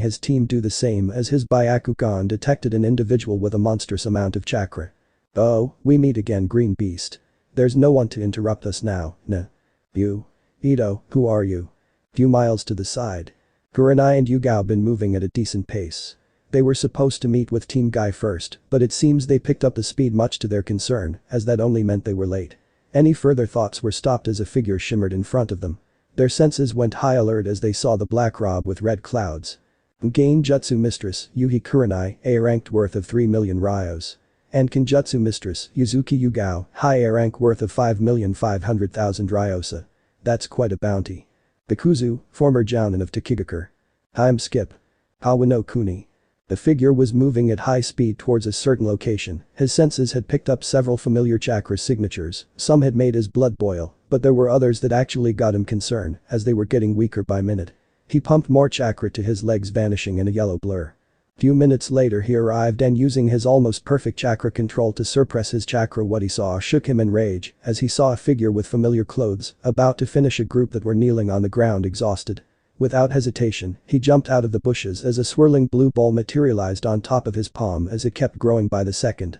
his team do the same as his Byakugan detected an individual with a monstrous amount of chakra. Oh, we meet again, Green Beast. There's no one to interrupt us now, nah. You? Ito, who are you? Few miles to the side. Kurenai and Yugao been moving at a decent pace. They were supposed to meet with Team Guy first, but it seems they picked up the speed much to their concern, as that only meant they were late. Any further thoughts were stopped as a figure shimmered in front of them. Their senses went high alert as they saw the black robe with red clouds. Gain Jutsu Mistress, Yuhi Kurenai, A rank worth of 3 million ryos. And Kenjutsu Mistress, Yuzuki Yugao, high A rank worth of 5,500,000 ryosa. That's quite a bounty. Bikuzu, former Jounin of Takigakur. Time skip. Kawa no Kuni. The figure was moving at high speed towards a certain location. His senses had picked up several familiar chakra signatures. Some had made his blood boil, but there were others that actually got him concerned, as they were getting weaker by minute. He pumped more chakra to his legs, vanishing in a yellow blur. Few minutes later he arrived, and using his almost perfect chakra control to suppress his chakra, what he saw shook him in rage as he saw a figure with familiar clothes about to finish a group that were kneeling on the ground exhausted. Without hesitation, he jumped out of the bushes as a swirling blue ball materialized on top of his palm as it kept growing by the second.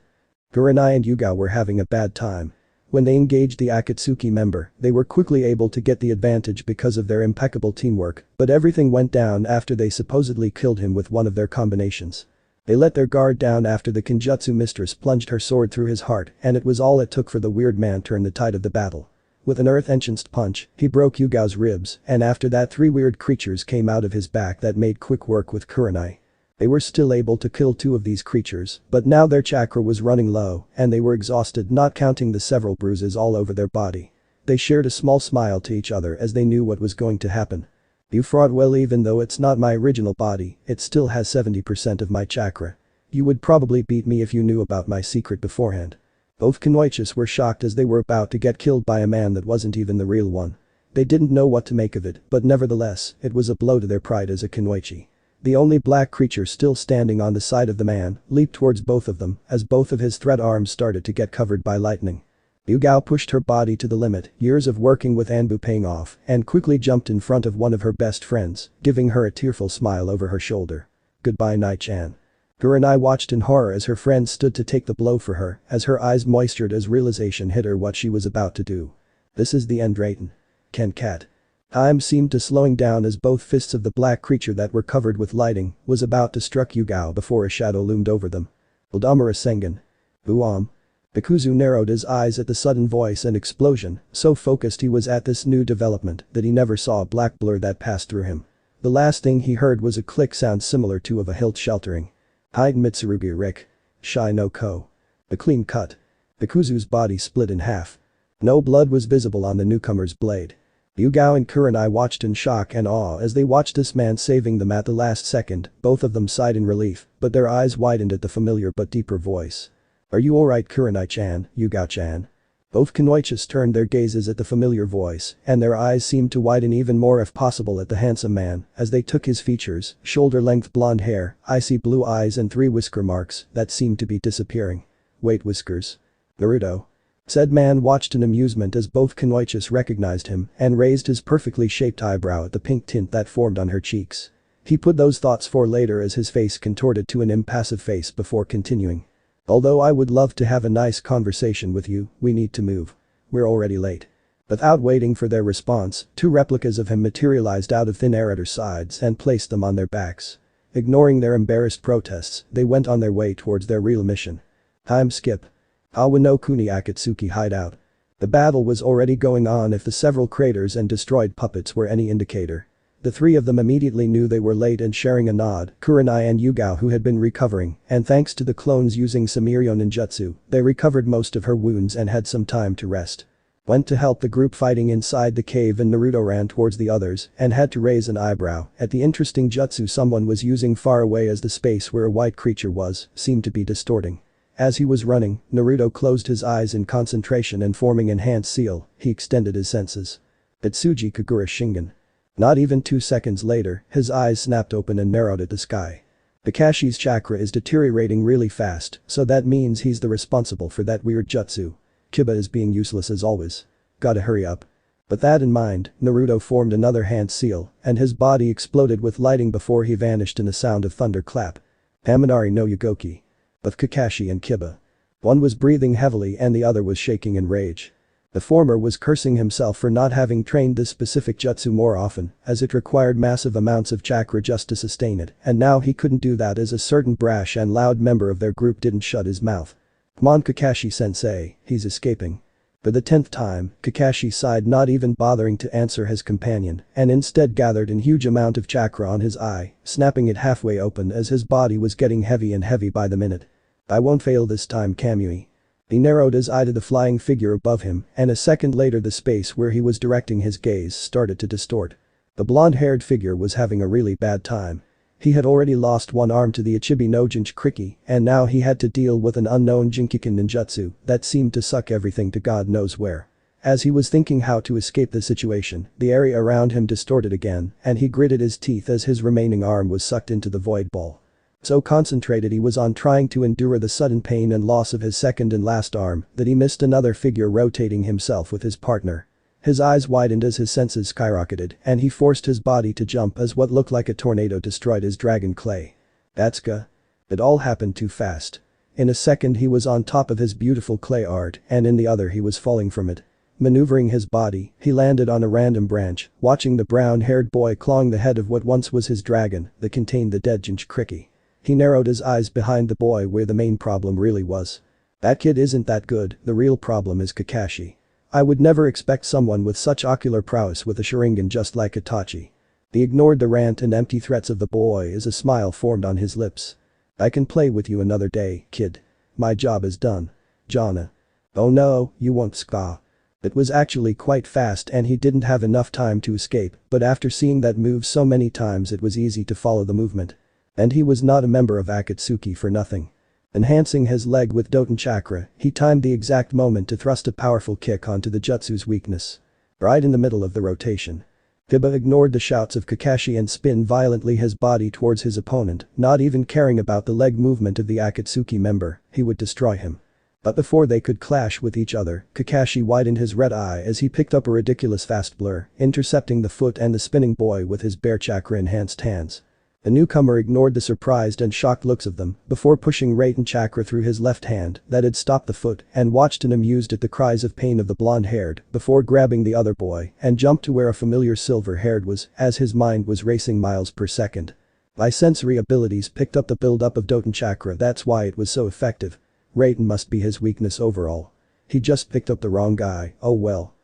Kurenai and Yugao were having a bad time. When they engaged the Akatsuki member, they were quickly able to get the advantage because of their impeccable teamwork, but everything went down after they supposedly killed him with one of their combinations. They let their guard down after the Kenjutsu Mistress plunged her sword through his heart, and it was all it took for the weird man to turn the tide of the battle. With an earth-enhanced punch, he broke Yugao's ribs, and after that 3 weird creatures came out of his back that made quick work with Kurenai. They were still able to kill 2 of these creatures, but now their chakra was running low, and they were exhausted, not counting the several bruises all over their body. They shared a small smile to each other as they knew what was going to happen. You fought well, even though it's not my original body, it still has 70% of my chakra. You would probably beat me if you knew about my secret beforehand. Both Kunoichis were shocked as they were about to get killed by a man that wasn't even the real one. They didn't know what to make of it, but nevertheless, it was a blow to their pride as a Kunoichi. The only black creature still standing on the side of the man leaped towards both of them as both of his thread arms started to get covered by lightning. Yugao pushed her body to the limit, years of working with Anbu paying off, and quickly jumped in front of one of her best friends, giving her a tearful smile over her shoulder. Goodbye Nai-chan. Kurenai watched in horror as her friend stood to take the blow for her, as her eyes moistured as realization hit her what she was about to do. This is the end, Raiden. Ken Cat. Time seemed to slowing down as both fists of the black creature that were covered with lighting was about to struck Yugao before a shadow loomed over them. Udamura Sengen. Buam. Bikuzu narrowed his eyes at the sudden voice and explosion, so focused he was at this new development that he never saw a black blur that passed through him. The last thing he heard was a click sound similar to of a hilt sheltering. Hide Mitsurugi Rick. Shai no Ko. A clean cut. Bikuzu's body split in half. No blood was visible on the newcomer's blade. Yugao and Kurenai watched in shock and awe as they watched this man saving them at the last second, both of them sighed in relief, but their eyes widened at the familiar but deeper voice. Are you alright Kurenai-chan, Yugao-chan? Both Kunoichis turned their gazes at the familiar voice, and their eyes seemed to widen even more if possible at the handsome man, as they took his features, shoulder-length blonde hair, icy blue eyes and 3 whisker marks that seemed to be disappearing. Wait whiskers. Naruto. Said man watched in amusement as both Kunoichis recognized him and raised his perfectly shaped eyebrow at the pink tint that formed on her cheeks. He put those thoughts for later as his face contorted to an impassive face before continuing. Although I would love to have a nice conversation with you, we need to move. We're already late. Without waiting for their response, 2 replicas of him materialized out of thin air at her sides and placed them on their backs. Ignoring their embarrassed protests, they went on their way towards their real mission. Time skip. Awa no Kuni Akatsuki hideout. The battle was already going on if the several craters and destroyed puppets were any indicator. The 3 of them immediately knew they were late and sharing a nod, Kurenai and Yugao who had been recovering, and thanks to the clones using Samirio ninjutsu, they recovered most of her wounds and had some time to rest. Went to help the group fighting inside the cave and Naruto ran towards the others and had to raise an eyebrow at the interesting jutsu someone was using far away as the space where a white creature was, seemed to be distorting. As he was running, Naruto closed his eyes in concentration and forming enhanced seal, he extended his senses. Itsuji Kagura Shingen. Not even 2 seconds later, his eyes snapped open and narrowed at the sky. Kakashi's chakra is deteriorating really fast, so that means he's the responsible for that weird jutsu. Kiba is being useless as always. Gotta hurry up. With that in mind, Naruto formed another hand seal, and his body exploded with lighting before he vanished in a sound of thunderclap. Haminari no Yugoki. With Kakashi and Kiba. One was breathing heavily and the other was shaking in rage. The former was cursing himself for not having trained this specific jutsu more often, as it required massive amounts of chakra just to sustain it, and now he couldn't do that as a certain brash and loud member of their group didn't shut his mouth. Come on Kakashi-sensei, he's escaping. For the 10th time, Kakashi sighed not even bothering to answer his companion, and instead gathered in huge amount of chakra on his eye, snapping it halfway open as his body was getting heavy and heavy by the minute. I won't fail this time Kamui. He narrowed his eye to the flying figure above him, and a second later the space where he was directing his gaze started to distort. The blonde-haired figure was having a really bad time. He had already lost one arm to the Ichibi no Jinchuriki, and now he had to deal with an unknown Jinkiken ninjutsu that seemed to suck everything to God knows where. As he was thinking how to escape the situation, the area around him distorted again, and he gritted his teeth as his remaining arm was sucked into the void ball. So concentrated he was on trying to endure the sudden pain and loss of his second and last arm that he missed another figure rotating himself with his partner. His eyes widened as his senses skyrocketed and he forced his body to jump as what looked like a tornado destroyed his dragon clay. Datsuka. It all happened too fast. In a second he was on top of his beautiful clay art and in the other he was falling from it. Maneuvering his body, he landed on a random branch, watching the brown-haired boy clawing the head of what once was his dragon that contained the dead Jinchuriki. He narrowed his eyes behind the boy where the main problem really was. That kid isn't that good, the real problem is Kakashi. I would never expect someone with such ocular prowess with a Sharingan just like Itachi. He ignored the rant and empty threats of the boy as a smile formed on his lips. I can play with you another day, kid. My job is done. Jana. Oh no, you won't ska. It was actually quite fast and he didn't have enough time to escape, but after seeing that move so many times it was easy to follow the movement. And he was not a member of Akatsuki for nothing. Enhancing his leg with Doton chakra, he timed the exact moment to thrust a powerful kick onto the jutsu's weakness. Right in the middle of the rotation. Hiba ignored the shouts of Kakashi and spun violently his body towards his opponent, not even caring about the leg movement of the Akatsuki member, he would destroy him. But before they could clash with each other, Kakashi widened his red eye as he picked up a ridiculous fast blur, intercepting the foot and the spinning boy with his bare chakra-enhanced hands. The newcomer ignored the surprised and shocked looks of them before pushing Raiden chakra through his left hand that had stopped the foot and watched and amused at the cries of pain of the blonde-haired before grabbing the other boy and jumped to where a familiar silver-haired was as his mind was racing miles per second. My sensory abilities picked up the build-up of Doton chakra, that's why it was so effective. Raiden must be his weakness overall. He just picked up the wrong guy, oh well.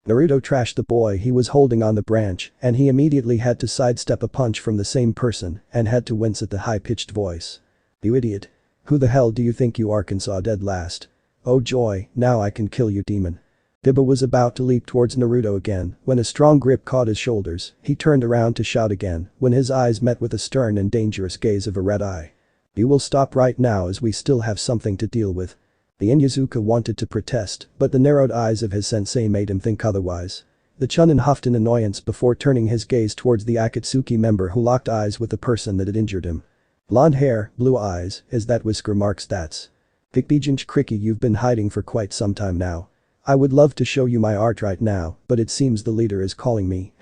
Naruto trashed the boy he was holding on the branch and he immediately had to sidestep a punch from the same person and had to wince at the high-pitched voice. You idiot. Who the hell do you think you are? Arkansas dead last. Oh joy, now I can kill you demon. Hiba was about to leap towards Naruto again when a strong grip caught his shoulders, he turned around to shout again when his eyes met with the stern and dangerous gaze of a red eye. You will stop right now as we still have something to deal with. The Inyazuka wanted to protest, but the narrowed eyes of his sensei made him think otherwise. The Chunin huffed in annoyance before turning his gaze towards the Akatsuki member who locked eyes with the person that had injured him. Blonde hair, blue eyes, is that whisker mark stats? Kikbijinch Kriki, you've been hiding for quite some time now. I would love to show you my art right now, but it seems the leader is calling me,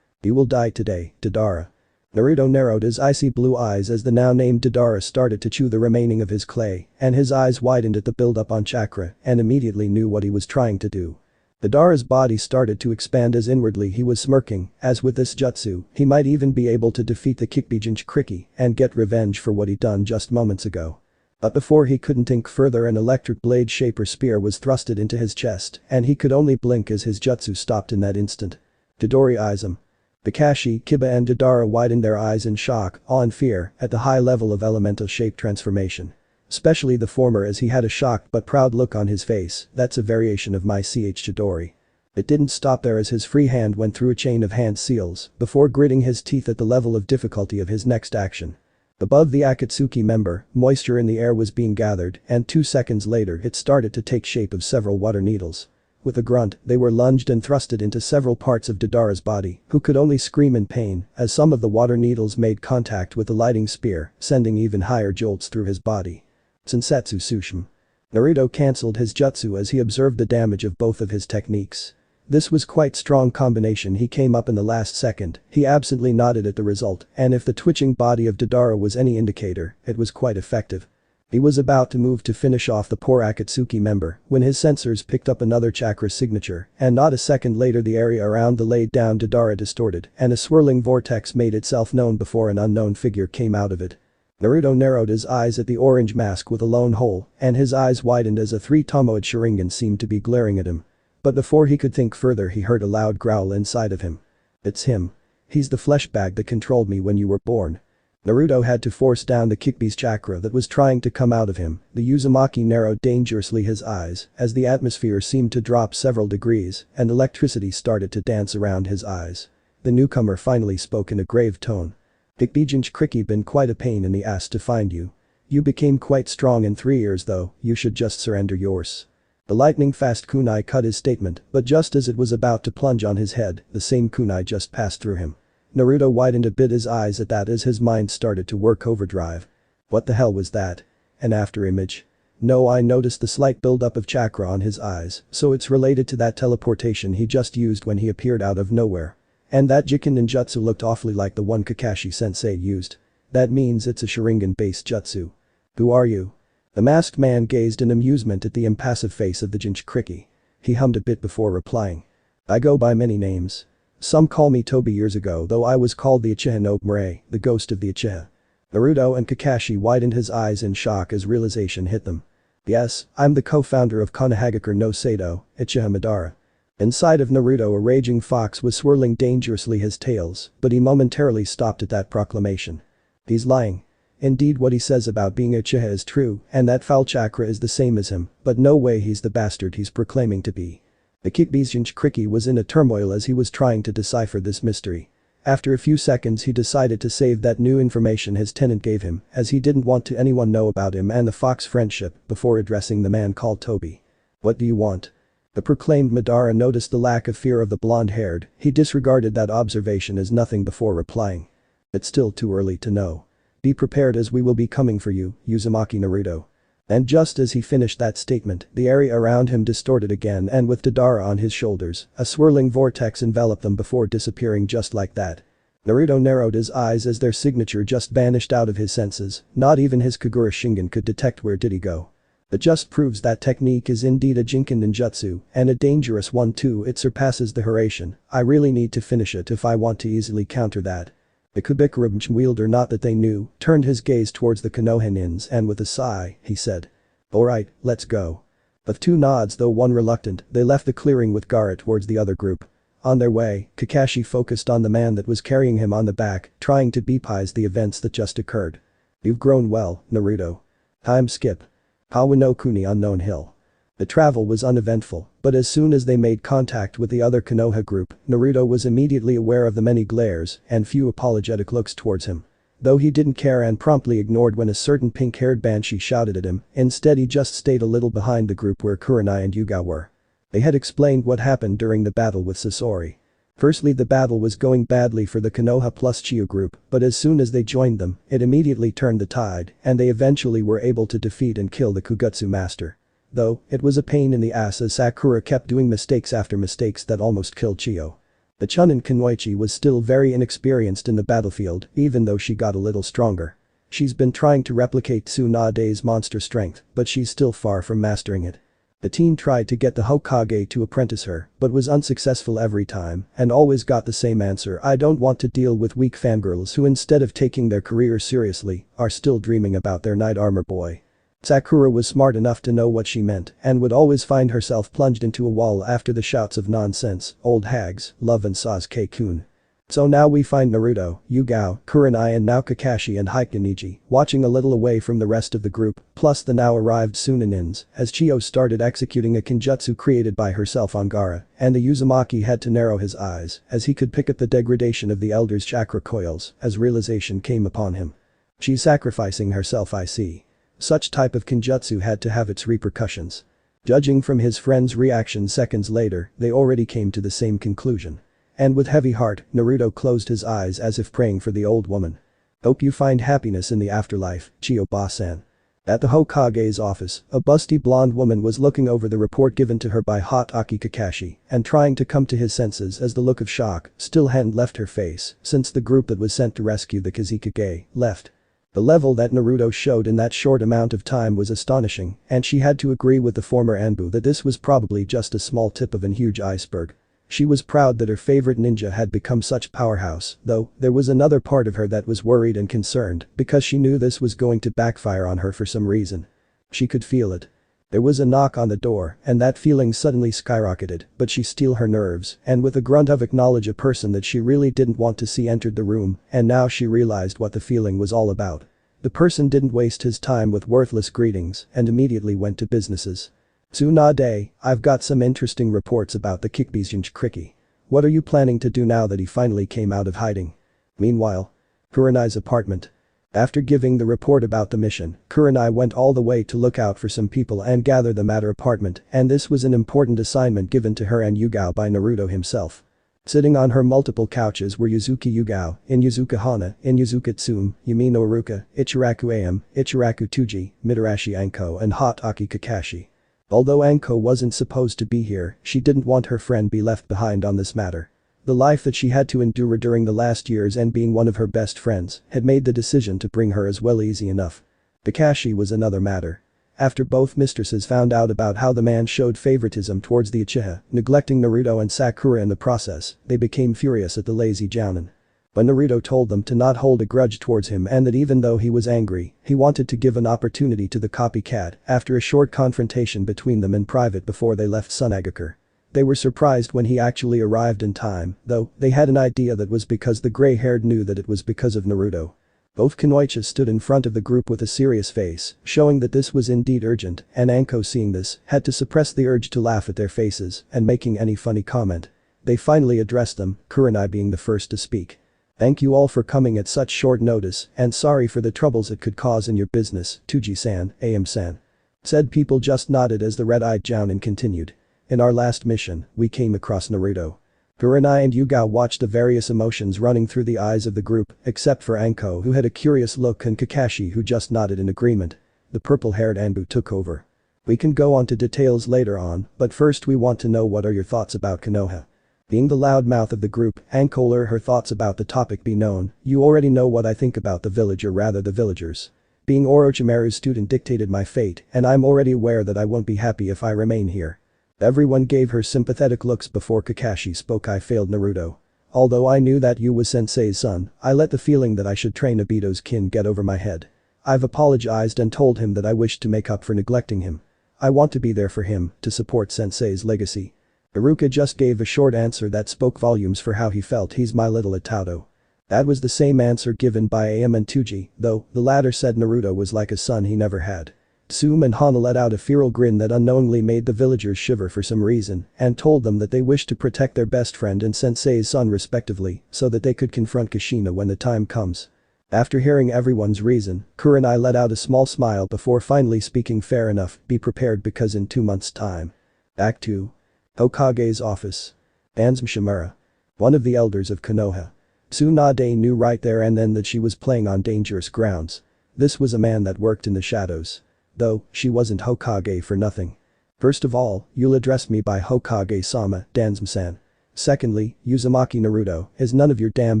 You will die today, Deidara. Naruto narrowed his icy blue eyes as the now-named Deidara started to chew the remaining of his clay, and his eyes widened at the build-up on chakra and immediately knew what he was trying to do. Deidara's body started to expand as inwardly he was smirking, as with this jutsu, he might even be able to defeat the Kikbijinch Kriki and get revenge for what he'd done just moments ago. But before he couldn't think further, an electric blade shaper spear was thrusted into his chest and he could only blink as his jutsu stopped in that instant. Dodori eyes him. Kakashi, Kiba and Deidara widened their eyes in shock, awe and fear at the high level of elemental shape transformation. Especially the former as he had a shocked but proud look on his face, that's a variation of my Chidori. It didn't stop there as his free hand went through a chain of hand seals before gritting his teeth at the level of difficulty of his next action. Above the Akatsuki member, moisture in the air was being gathered and 2 seconds later it started to take shape of several water needles. With a grunt, they were lunged and thrusted into several parts of Deidara's body, who could only scream in pain as some of the water needles made contact with the lighting spear, sending even higher jolts through his body. Sensetsu Sushim. Naruto cancelled his jutsu as he observed the damage of both of his techniques. This was quite strong combination. He came up in the last second, he absently nodded at the result, and if the twitching body of Deidara was any indicator, it was quite effective. He was about to move to finish off the poor Akatsuki member when his sensors picked up another chakra signature and not a second later the area around the laid down Deidara distorted and a swirling vortex made itself known before an unknown figure came out of it. Naruto narrowed his eyes at the orange mask with a lone hole and his eyes widened as a 3-tomoed Sharingan seemed to be glaring at him. But before he could think further he heard a loud growl inside of him. It's him. He's the flesh bag that controlled me when you were born. Naruto had to force down the Kikbi's chakra that was trying to come out of him. The Uzumaki narrowed dangerously his eyes as the atmosphere seemed to drop several degrees and electricity started to dance around his eyes. The newcomer finally spoke in a grave tone. Kikbijinch Kriki been quite a pain in the ass to find you. You became quite strong in 3 years though, you should just surrender yours. The lightning-fast kunai cut his statement, but just as it was about to plunge on his head, the same kunai just passed through him. Naruto widened a bit his eyes at that as his mind started to work overdrive. What the hell was that? An afterimage? No, I noticed the slight buildup of chakra on his eyes, so it's related to that teleportation he just used when he appeared out of nowhere. And that Jiken ninjutsu looked awfully like the one Kakashi-sensei used. That means it's a Sharingan-based jutsu. Who are you? The masked man gazed in amusement at the impassive face of the Jinch Kriki. He hummed a bit before replying. I go by many names. Some call me Toby. Years ago though I was called the Uchiha no Murei, the ghost of the Uchiha. Naruto and Kakashi widened his eyes in shock as realization hit them. Yes, I'm the co-founder of Konohagakure no Sado, Uchiha Madara. Inside of Naruto a raging fox was swirling dangerously his tails, but he momentarily stopped at that proclamation. He's lying. Indeed what he says about being Uchiha is true and that foul chakra is the same as him, but no way he's the bastard he's proclaiming to be. The Kikbijinch Kriki was in a turmoil as he was trying to decipher this mystery. After a few seconds he decided to save that new information his tenant gave him, as he didn't want to anyone know about him and the Fox friendship, before addressing the man called Toby. "What do you want?" The proclaimed Madara noticed the lack of fear of the blonde-haired. He disregarded that observation as nothing before replying. "It's still too early to know. Be prepared as we will be coming for you, Uzumaki Naruto." And just as he finished that statement, the area around him distorted again, and with Madara on his shoulders, a swirling vortex enveloped them before disappearing just like that. Naruto narrowed his eyes as their signature just vanished out of his senses. Not even his Kagura Shingen could detect where did he go. That just proves that technique is indeed a Jinken ninjutsu, and a dangerous one too. It surpasses the Hiraishin. I really need to finish it if I want to easily counter that. The Kubikura wielder, not that they knew, turned his gaze towards the Konoha ninjas and with a sigh, he said. "Alright, let's go." With two nods, though one reluctant, they left the clearing with Gaara towards the other group. On their way, Kakashi focused on the man that was carrying him on the back, trying to bepize the events that just occurred. "You've grown well, Naruto." Time skip. Hawano Kuni Unknown Hill. The travel was uneventful, but as soon as they made contact with the other Konoha group, Naruto was immediately aware of the many glares and few apologetic looks towards him. Though he didn't care and promptly ignored when a certain pink-haired banshee shouted at him, instead he just stayed a little behind the group where Kurenai and Yuga were. They had explained what happened during the battle with Sasori. Firstly, the battle was going badly for the Konoha plus Chiyo group, but as soon as they joined them, it immediately turned the tide, and they eventually were able to defeat and kill the Kugutsu master. Though, it was a pain in the ass as Sakura kept doing mistakes after mistakes that almost killed Chiyo. The Chunin Kunoichi was still very inexperienced in the battlefield, even though she got a little stronger. She's been trying to replicate Tsunade's monster strength, but she's still far from mastering it. The teen tried to get the Hokage to apprentice her, but was unsuccessful every time, and always got the same answer: "I don't want to deal with weak fangirls who, instead of taking their career seriously, are still dreaming about their knight armor boy." Sakura was smart enough to know what she meant and would always find herself plunged into a wall after the shouts of "Nonsense, old hags, love and Sasuke-kun." So now we find Naruto, Yugao, Kurenai and now Kakashi and Haikiniji watching a little away from the rest of the group, plus the now arrived Tsunanins, as Chiyo started executing a kinjutsu created by herself on Gaara, and the Uzumaki had to narrow his eyes as he could pick up the degradation of the elder's chakra coils as realization came upon him. "She's sacrificing herself, I see." Such type of kinjutsu had to have its repercussions. Judging from his friend's reaction seconds later, they already came to the same conclusion. And with heavy heart, Naruto closed his eyes as if praying for the old woman. "Hope you find happiness in the afterlife, Chiyo-ba-san." At the Hokage's office, a busty blonde woman was looking over the report given to her by Hot Aki Kakashi and trying to come to his senses as the look of shock still hadn't left her face since the group that was sent to rescue the Kazekage left. The level that Naruto showed in that short amount of time was astonishing, and she had to agree with the former Anbu that this was probably just a small tip of a huge iceberg. She was proud that her favorite ninja had become such powerhouse, though there was another part of her that was worried and concerned because she knew this was going to backfire on her for some reason. She could feel it. There was a knock on the door, and that feeling suddenly skyrocketed, but she steeled her nerves, and with a grunt of acknowledge a person that she really didn't want to see entered the room, and now she realized what the feeling was all about. The person didn't waste his time with worthless greetings and immediately went to businesses. "Tsunade, I've got some interesting reports about the Kikbizunj Kriki. What are you planning to do now that he finally came out of hiding?" Meanwhile, Kurenai's apartment. After giving the report about the mission, Kurenai went all the way to look out for some people and gather them at her apartment, and this was an important assignment given to her and Yugao by Naruto himself. Sitting on her multiple couches were Yuzuki Yugao, Inuzuka Hana, Inuzuka Tsume, Yumino Iruka, Ichiraku Am, Ichiraku Tuji, Mitarashi Anko and Hot Aki Kakashi. Although Anko wasn't supposed to be here, she didn't want her friend be left behind on this matter. The life that she had to endure during the last years and being one of her best friends had made the decision to bring her as well easy enough. Kakashi was another matter. After both mistresses found out about how the man showed favoritism towards the Uchiha, neglecting Naruto and Sakura in the process, they became furious at the lazy Jounin. But Naruto told them to not hold a grudge towards him and that even though he was angry, he wanted to give an opportunity to the copycat after a short confrontation between them in private before they left Sunagakure. They were surprised when he actually arrived in time, though they had an idea that was because the gray-haired knew that it was because of Naruto. Both Kunoichis stood in front of the group with a serious face, showing that this was indeed urgent, and Anko, seeing this, had to suppress the urge to laugh at their faces and making any funny comment. They finally addressed them, Kurenai being the first to speak. Thank you all for coming at such short notice and sorry for the troubles it could cause in your business, Tuji-san, AM-san. Said people just nodded as the red-eyed Jounin continued. In our last mission, we came across Naruto. Kurenai and Yugao watched the various emotions running through the eyes of the group, except for Anko who had a curious look and Kakashi who just nodded in agreement. The purple-haired Anbu took over. We can go on to details later on, but first we want to know what are your thoughts about Konoha. Being the loud mouth of the group, Anko let her thoughts about the topic be known. You already know what I think about the village, or rather the villagers. Being Orochimaru's student dictated my fate, and I'm already aware that I won't be happy if I remain here. Everyone gave her sympathetic looks before Kakashi spoke. I failed Naruto. Although I knew that you was sensei's son, I let the feeling that I should train Obito's kin get over my head. I've apologized and told him that I wished to make up for neglecting him. I want to be there for him, to support sensei's legacy. Iruka just gave a short answer that spoke volumes for how he felt. He's my little Itato. That was the same answer given by AM and Tuji, though the latter said Naruto was like a son he never had. Tsume and Hana let out a feral grin that unknowingly made the villagers shiver for some reason and told them that they wished to protect their best friend and sensei's son respectively so that they could confront Kushina when the time comes. After hearing everyone's reason, Kurenai let out a small smile before finally speaking. Fair enough, be prepared because in 2 months' time. Act 2. Hokage's office. Ansem Shimura. One of the elders of Konoha. Tsunade knew right there and then that she was playing on dangerous grounds. This was a man that worked in the shadows. Though, she wasn't Hokage for nothing. First of all, you'll address me by Hokage-sama, Danzum-san. Secondly, Uzumaki Naruto is none of your damn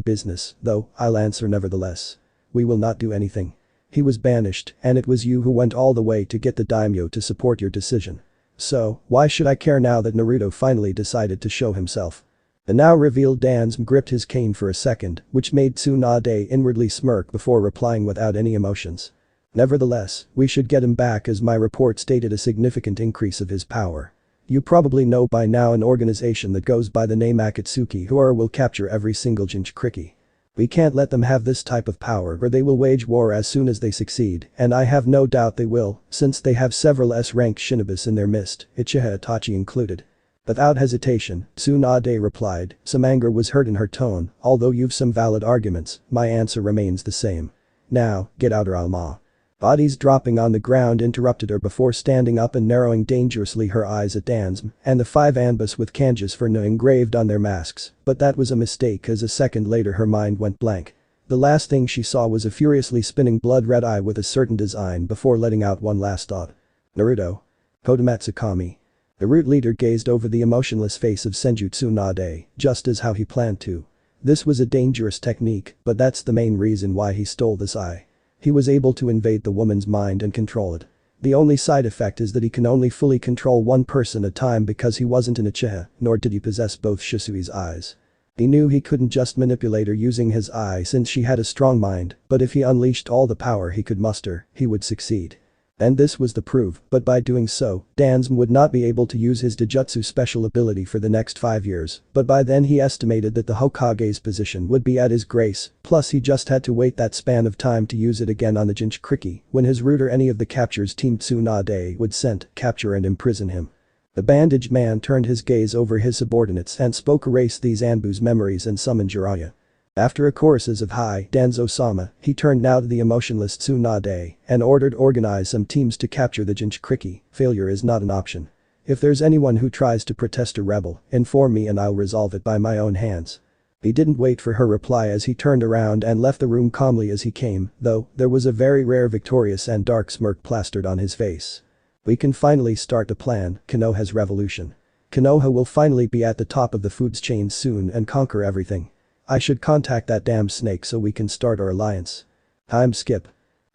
business, though I'll answer nevertheless. We will not do anything. He was banished, and it was you who went all the way to get the daimyo to support your decision. So, why should I care now that Naruto finally decided to show himself? The now revealed Danzum gripped his cane for a second, which made Tsunade inwardly smirk before replying without any emotions. Nevertheless, we should get him back as my report stated a significant increase of his power. You probably know by now an organization that goes by the name Akatsuki who will capture every single Jinchuriki. We can't let them have this type of power or they will wage war as soon as they succeed, and I have no doubt they will, since they have several S-ranked shinobis in their midst, Uchiha Itachi included. Without hesitation, Tsunade replied, some anger was heard in her tone, although you've some valid arguments, my answer remains the same. Now, get out or I'll ma. Bodies dropping on the ground interrupted her before standing up and narrowing dangerously her eyes at Danzum and the 5 Anbus with kanjis for no engraved on their masks, but that was a mistake as a second later her mind went blank. The last thing she saw was a furiously spinning blood-red eye with a certain design before letting out one last thought. Naruto. Kodomatsukami. The root leader gazed over the emotionless face of Senju Tsunade, just as how he planned to. This was a dangerous technique, but that's the main reason why he stole this eye. He was able to invade the woman's mind and control it. The only side effect is that he can only fully control one person at a time because he wasn't an Uchiha, nor did he possess both Shisui's eyes. He knew he couldn't just manipulate her using his eye since she had a strong mind, but if he unleashed all the power he could muster, he would succeed. And this was the proof, but by doing so, Danzum would not be able to use his Dijutsu special ability for the next 5 years, but by then he estimated that the Hokage's position would be at his grace, plus he just had to wait that span of time to use it again on the Jinchuriki when his root or any of the captures Team Tsunade would send, capture and imprison him. The bandaged man turned his gaze over his subordinates and spoke erase these Anbu's memories and summon Jiraiya. After a choruses of hi, Danzo-sama, he turned now to the emotionless Tsunade and ordered organize some teams to capture the Jinchuriki. Failure is not an option. If there's anyone who tries to protest or rebel, inform me and I'll resolve it by my own hands. He didn't wait for her reply as he turned around and left the room calmly as he came, though there was a very rare victorious and dark smirk plastered on his face. We can finally start to plan Konoha's revolution. Konoha will finally be at the top of the foods chain soon and conquer everything. I should contact that damn snake so we can start our alliance. Time skip.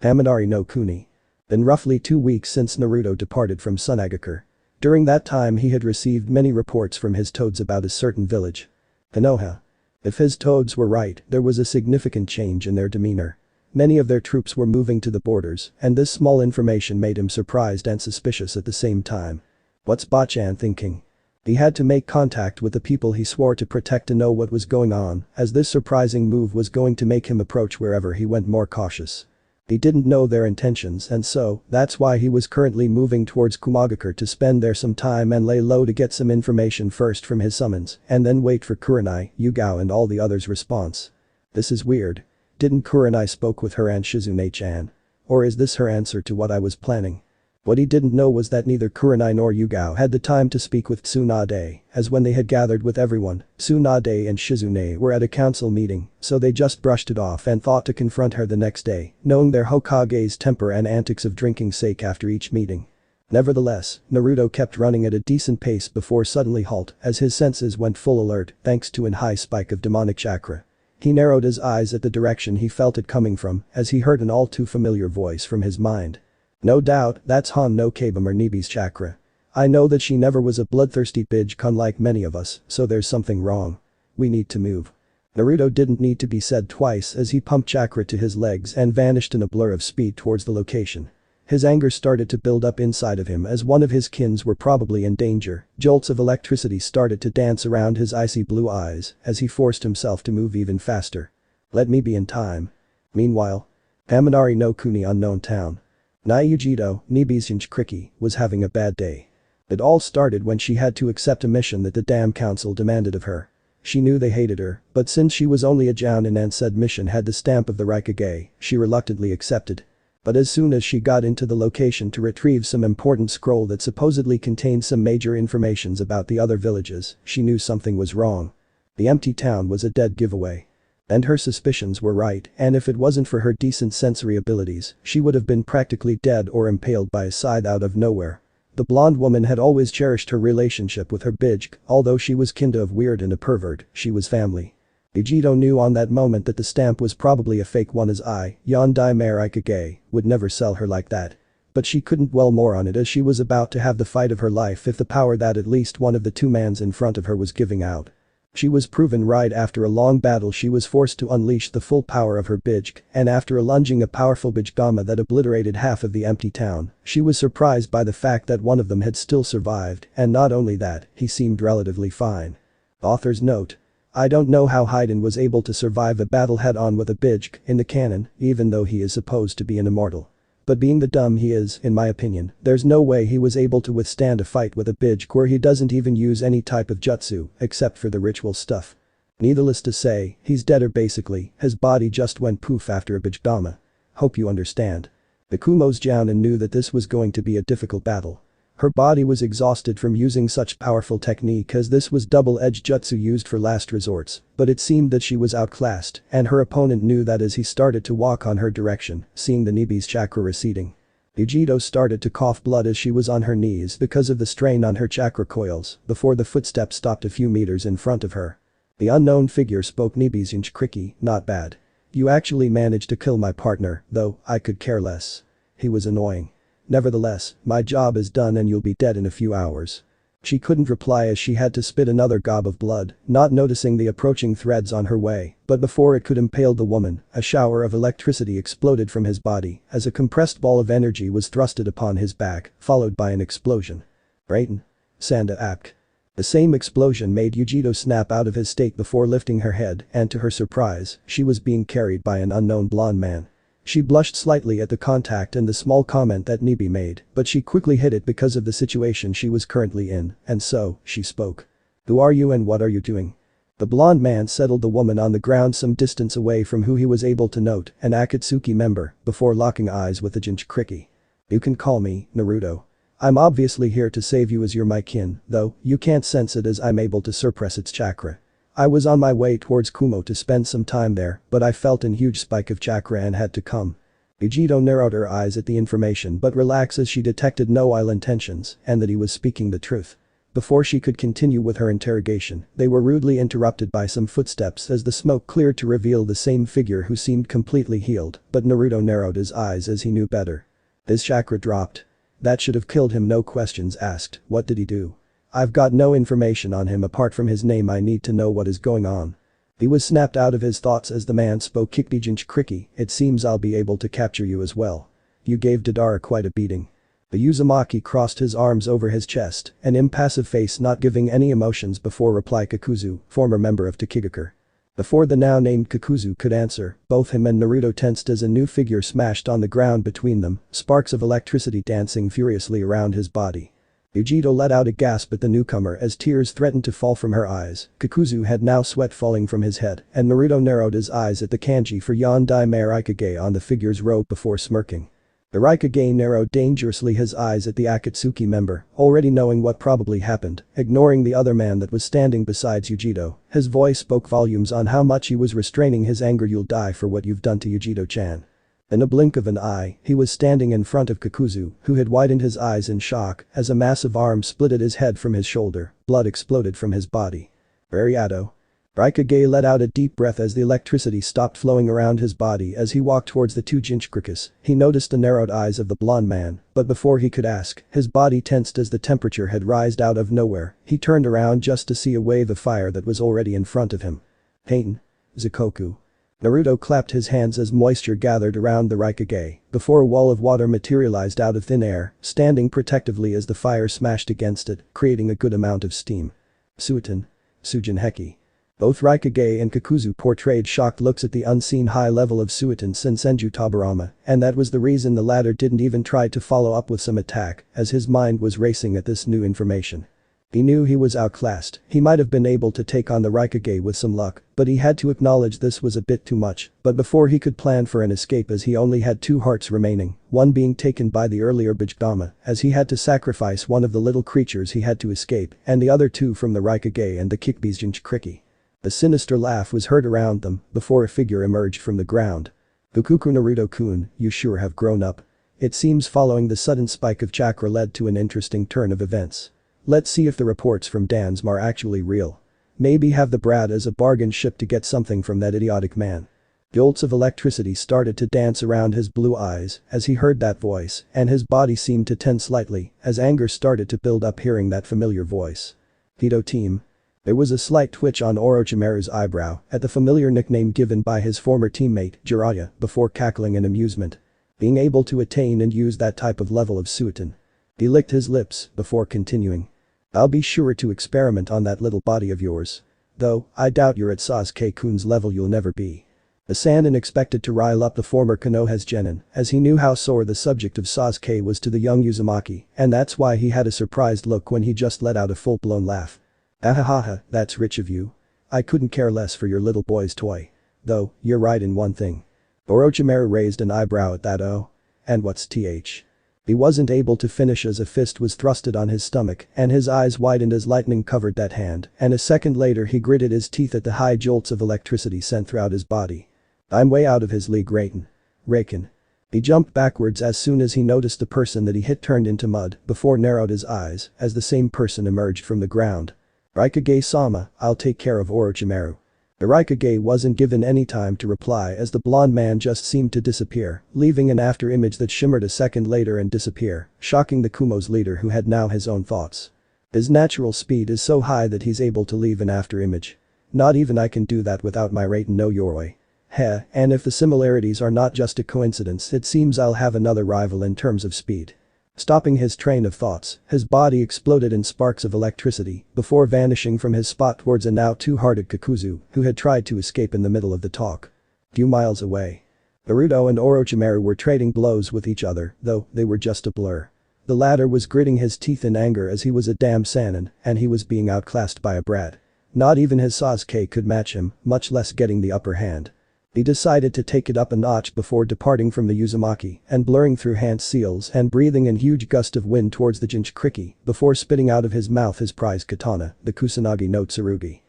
Haminari no Kuni. Been roughly 2 weeks since Naruto departed from Sunagakure. During that time he had received many reports from his toads about a certain village. Konoha. If his toads were right, there was a significant change in their demeanor. Many of their troops were moving to the borders, and this small information made him surprised and suspicious at the same time. What's Bachan thinking? He had to make contact with the people he swore to protect to know what was going on, as this surprising move was going to make him approach wherever he went more cautious. He didn't know their intentions and so, that's why he was currently moving towards Kumagakure to spend there some time and lay low to get some information first from his summons, and then wait for Kurenai, Yugao and all the others' response. This is weird. Didn't Kurenai spoke with her and Shizune-chan? Or is this her answer to what I was planning? What he didn't know was that neither Kurenai nor Yugao had the time to speak with Tsunade, as when they had gathered with everyone, Tsunade and Shizune were at a council meeting, so they just brushed it off and thought to confront her the next day, knowing their Hokage's temper and antics of drinking sake after each meeting. Nevertheless, Naruto kept running at a decent pace before suddenly halt as his senses went full alert thanks to an high spike of demonic chakra. He narrowed his eyes at the direction he felt it coming from as he heard an all too familiar voice from his mind. No doubt, that's Han no Kabum or Nibi's chakra. I know that she never was a bloodthirsty bitch like many of us, so there's something wrong. We need to move. Naruto didn't need to be said twice as he pumped chakra to his legs and vanished in a blur of speed towards the location. His anger started to build up inside of him as one of his kins were probably in danger. Jolts of electricity started to dance around his icy blue eyes as he forced himself to move even faster. Let me be in time. Meanwhile, Haminari no Kuni unknown town. Naiujido, Nibi's Kriki, was having a bad day. It all started when she had to accept a mission that the damn council demanded of her. She knew they hated her, but since she was only a jounin and said mission had the stamp of the Raikage, she reluctantly accepted. But as soon as she got into the location to retrieve some important scroll that supposedly contained some major informations about the other villages, she knew something was wrong. The empty town was a dead giveaway. And her suspicions were right, and if it wasn't for her decent sensory abilities, she would have been practically dead or impaled by a scythe out of nowhere. The blonde woman had always cherished her relationship with her bitch, although she was kinda of weird and a pervert, she was family. Ichido knew on that moment that the stamp was probably a fake one as Yondai Marikage, would never sell her like that. But she couldn't dwell more on it as she was about to have the fight of her life if the power that at least one of the two mans in front of her was giving out. She was proven right after a long battle she was forced to unleash the full power of her bitch, and after lunging a powerful bijgama that obliterated half of the empty town, she was surprised by the fact that one of them had still survived, and not only that, he seemed relatively fine. Author's note. I don't know how Haiden was able to survive a battle head-on with a bijk in the canon, even though he is supposed to be an immortal. But being the dumb he is, in my opinion, there's no way he was able to withstand a fight with a bijk where he doesn't even use any type of jutsu, except for the ritual stuff. Needless to say, he's dead or basically, his body just went poof after a bijgama. Hope you understand. Ikumo's jounin knew that this was going to be a difficult battle. Her body was exhausted from using such powerful technique as this was double-edged jutsu used for last resorts, but it seemed that she was outclassed, and her opponent knew that as he started to walk on her direction, seeing the Nibi's chakra receding. Ichido started to cough blood as she was on her knees because of the strain on her chakra coils, before the footsteps stopped a few meters in front of her. The unknown figure spoke Nibi's Kriki, not bad. You actually managed to kill my partner, though I could care less. He was annoying. Nevertheless, my job is done and you'll be dead in a few hours. She couldn't reply as she had to spit another gob of blood, not noticing the approaching threads on her way, but before it could impale the woman, a shower of electricity exploded from his body as a compressed ball of energy was thrusted upon his back, followed by an explosion. Raiden. Sanda Apk. The same explosion made Uchido snap out of his state before lifting her head, and to her surprise, she was being carried by an unknown blonde man. She blushed slightly at the contact and the small comment that Nibi made, but she quickly hid it because of the situation she was currently in, and so, she spoke. Who are you and what are you doing? The blonde man settled the woman on the ground some distance away from who he was able to note, an Akatsuki member, before locking eyes with the Jinchuriki. You can call me Naruto. I'm obviously here to save you as you're my kin, though you can't sense it as I'm able to suppress its chakra. I was on my way towards Kumo to spend some time there, but I felt a huge spike of chakra and had to come. Ichido narrowed her eyes at the information but relaxed as she detected no ill intentions and that he was speaking the truth. Before she could continue with her interrogation, they were rudely interrupted by some footsteps as the smoke cleared to reveal the same figure who seemed completely healed, but Naruto narrowed his eyes as he knew better. His chakra dropped. That should have killed him, no questions asked. What did he do? I've got no information on him apart from his name. I need to know what is going on. He was snapped out of his thoughts as the man spoke. Jinchuriki, it seems I'll be able to capture you as well. You gave Deidara quite a beating. The Uzumaki crossed his arms over his chest, an impassive face not giving any emotions before reply. Kakuzu, former member of Tokigakure. Before the now named Kakuzu could answer, both him and Naruto tensed as a new figure smashed on the ground between them, sparks of electricity dancing furiously around his body. Yujito let out a gasp at the newcomer as tears threatened to fall from her eyes. Kakuzu had now sweat falling from his head, and Naruto narrowed his eyes at the kanji for Yondai Mei Raikage on the figure's robe before smirking. The Raikage narrowed dangerously his eyes at the Akatsuki member, already knowing what probably happened, ignoring the other man that was standing besides Yujito. His voice spoke volumes on how much he was restraining his anger. "You'll die for what you've done to Yujito-chan." In a blink of an eye, he was standing in front of Kakuzu, who had widened his eyes in shock as a massive arm splitted his head from his shoulder. Blood exploded from his body. "Ariato." Raikage let out a deep breath as the electricity stopped flowing around his body as he walked towards the two Jinchurikis. He noticed the narrowed eyes of the blonde man, but before he could ask, his body tensed as the temperature had risen out of nowhere. He turned around just to see a wave of fire that was already in front of him. "Pain. Zikoku." Naruto clapped his hands as moisture gathered around the Raikage before a wall of water materialized out of thin air, standing protectively as the fire smashed against it, creating a good amount of steam. "Suiton. Sujin Heki." Both Raikage and Kakuzu portrayed shocked looks at the unseen high level of Suiton Sensenju Tabarama, and that was the reason the latter didn't even try to follow up with some attack, as his mind was racing at this new information. He knew he was outclassed. He might have been able to take on the Raikage with some luck, but he had to acknowledge this was a bit too much. But before he could plan for an escape, as he only had 2 hearts remaining, one being taken by the earlier Bijgama, as he had to sacrifice one of the little creatures he had to escape, and the other 2 from the Raikage and the Kikbi's Jinchuriki. A sinister laugh was heard around them before a figure emerged from the ground. "Fukuku Naruto-kun, you sure have grown up." It seems following the sudden spike of chakra led to an interesting turn of events. Let's see if the reports from Dansma are actually real. Maybe have the brat as a bargain ship to get something from that idiotic man. Jolts of electricity started to dance around his blue eyes as he heard that voice, and his body seemed to tense slightly as anger started to build up hearing that familiar voice. "Hito team." There was a slight twitch on Orochimaru's eyebrow at the familiar nickname given by his former teammate, Jiraiya, before cackling in amusement. Being able to attain and use that type of level of Suiton. He licked his lips before continuing. "I'll be sure to experiment on that little body of yours. Though, I doubt you're at Sasuke-kun's level. You'll never be." The Sannin expected to rile up the former Konoha's genin, as he knew how sore the subject of Sasuke was to the young Uzumaki, and that's why he had a surprised look when he just let out a full-blown laugh. "Ahahaha, that's rich of you. I couldn't care less for your little boy's toy. Though, you're right in one thing." Orochimaru raised an eyebrow at that. "Oh? And what's th?" He wasn't able to finish as a fist was thrusted on his stomach and his eyes widened as lightning covered that hand, and a second later he gritted his teeth at the high jolts of electricity sent throughout his body. "I'm way out of his league, Raken." He jumped backwards as soon as he noticed the person that he hit turned into mud before narrowed his eyes as the same person emerged from the ground. "Raikage-sama, I'll take care of Orochimaru." The Raikage wasn't given any time to reply as the blonde man just seemed to disappear, leaving an after image that shimmered a second later and disappear, shocking the Kumo's leader who had now his own thoughts. His natural speed is so high that he's able to leave an after image. "Not even I can do that without my Raten no Yoroi." Heh, and if the similarities are not just a coincidence, it seems I'll have another rival in terms of speed. Stopping his train of thoughts, his body exploded in sparks of electricity before vanishing from his spot towards a now two-hearted Kakuzu who had tried to escape in the middle of the talk. Few miles away. Naruto and Orochimaru were trading blows with each other, though they were just a blur. The latter was gritting his teeth in anger as he was a damn Sannin and he was being outclassed by a brat. Not even his Sasuke could match him, much less getting the upper hand. He decided to take it up a notch before departing from the Uzumaki and blurring through hand seals and breathing in huge gust of wind towards the Jinchuriki before spitting out of his mouth his prized katana, the Kusanagi no Tsurugi.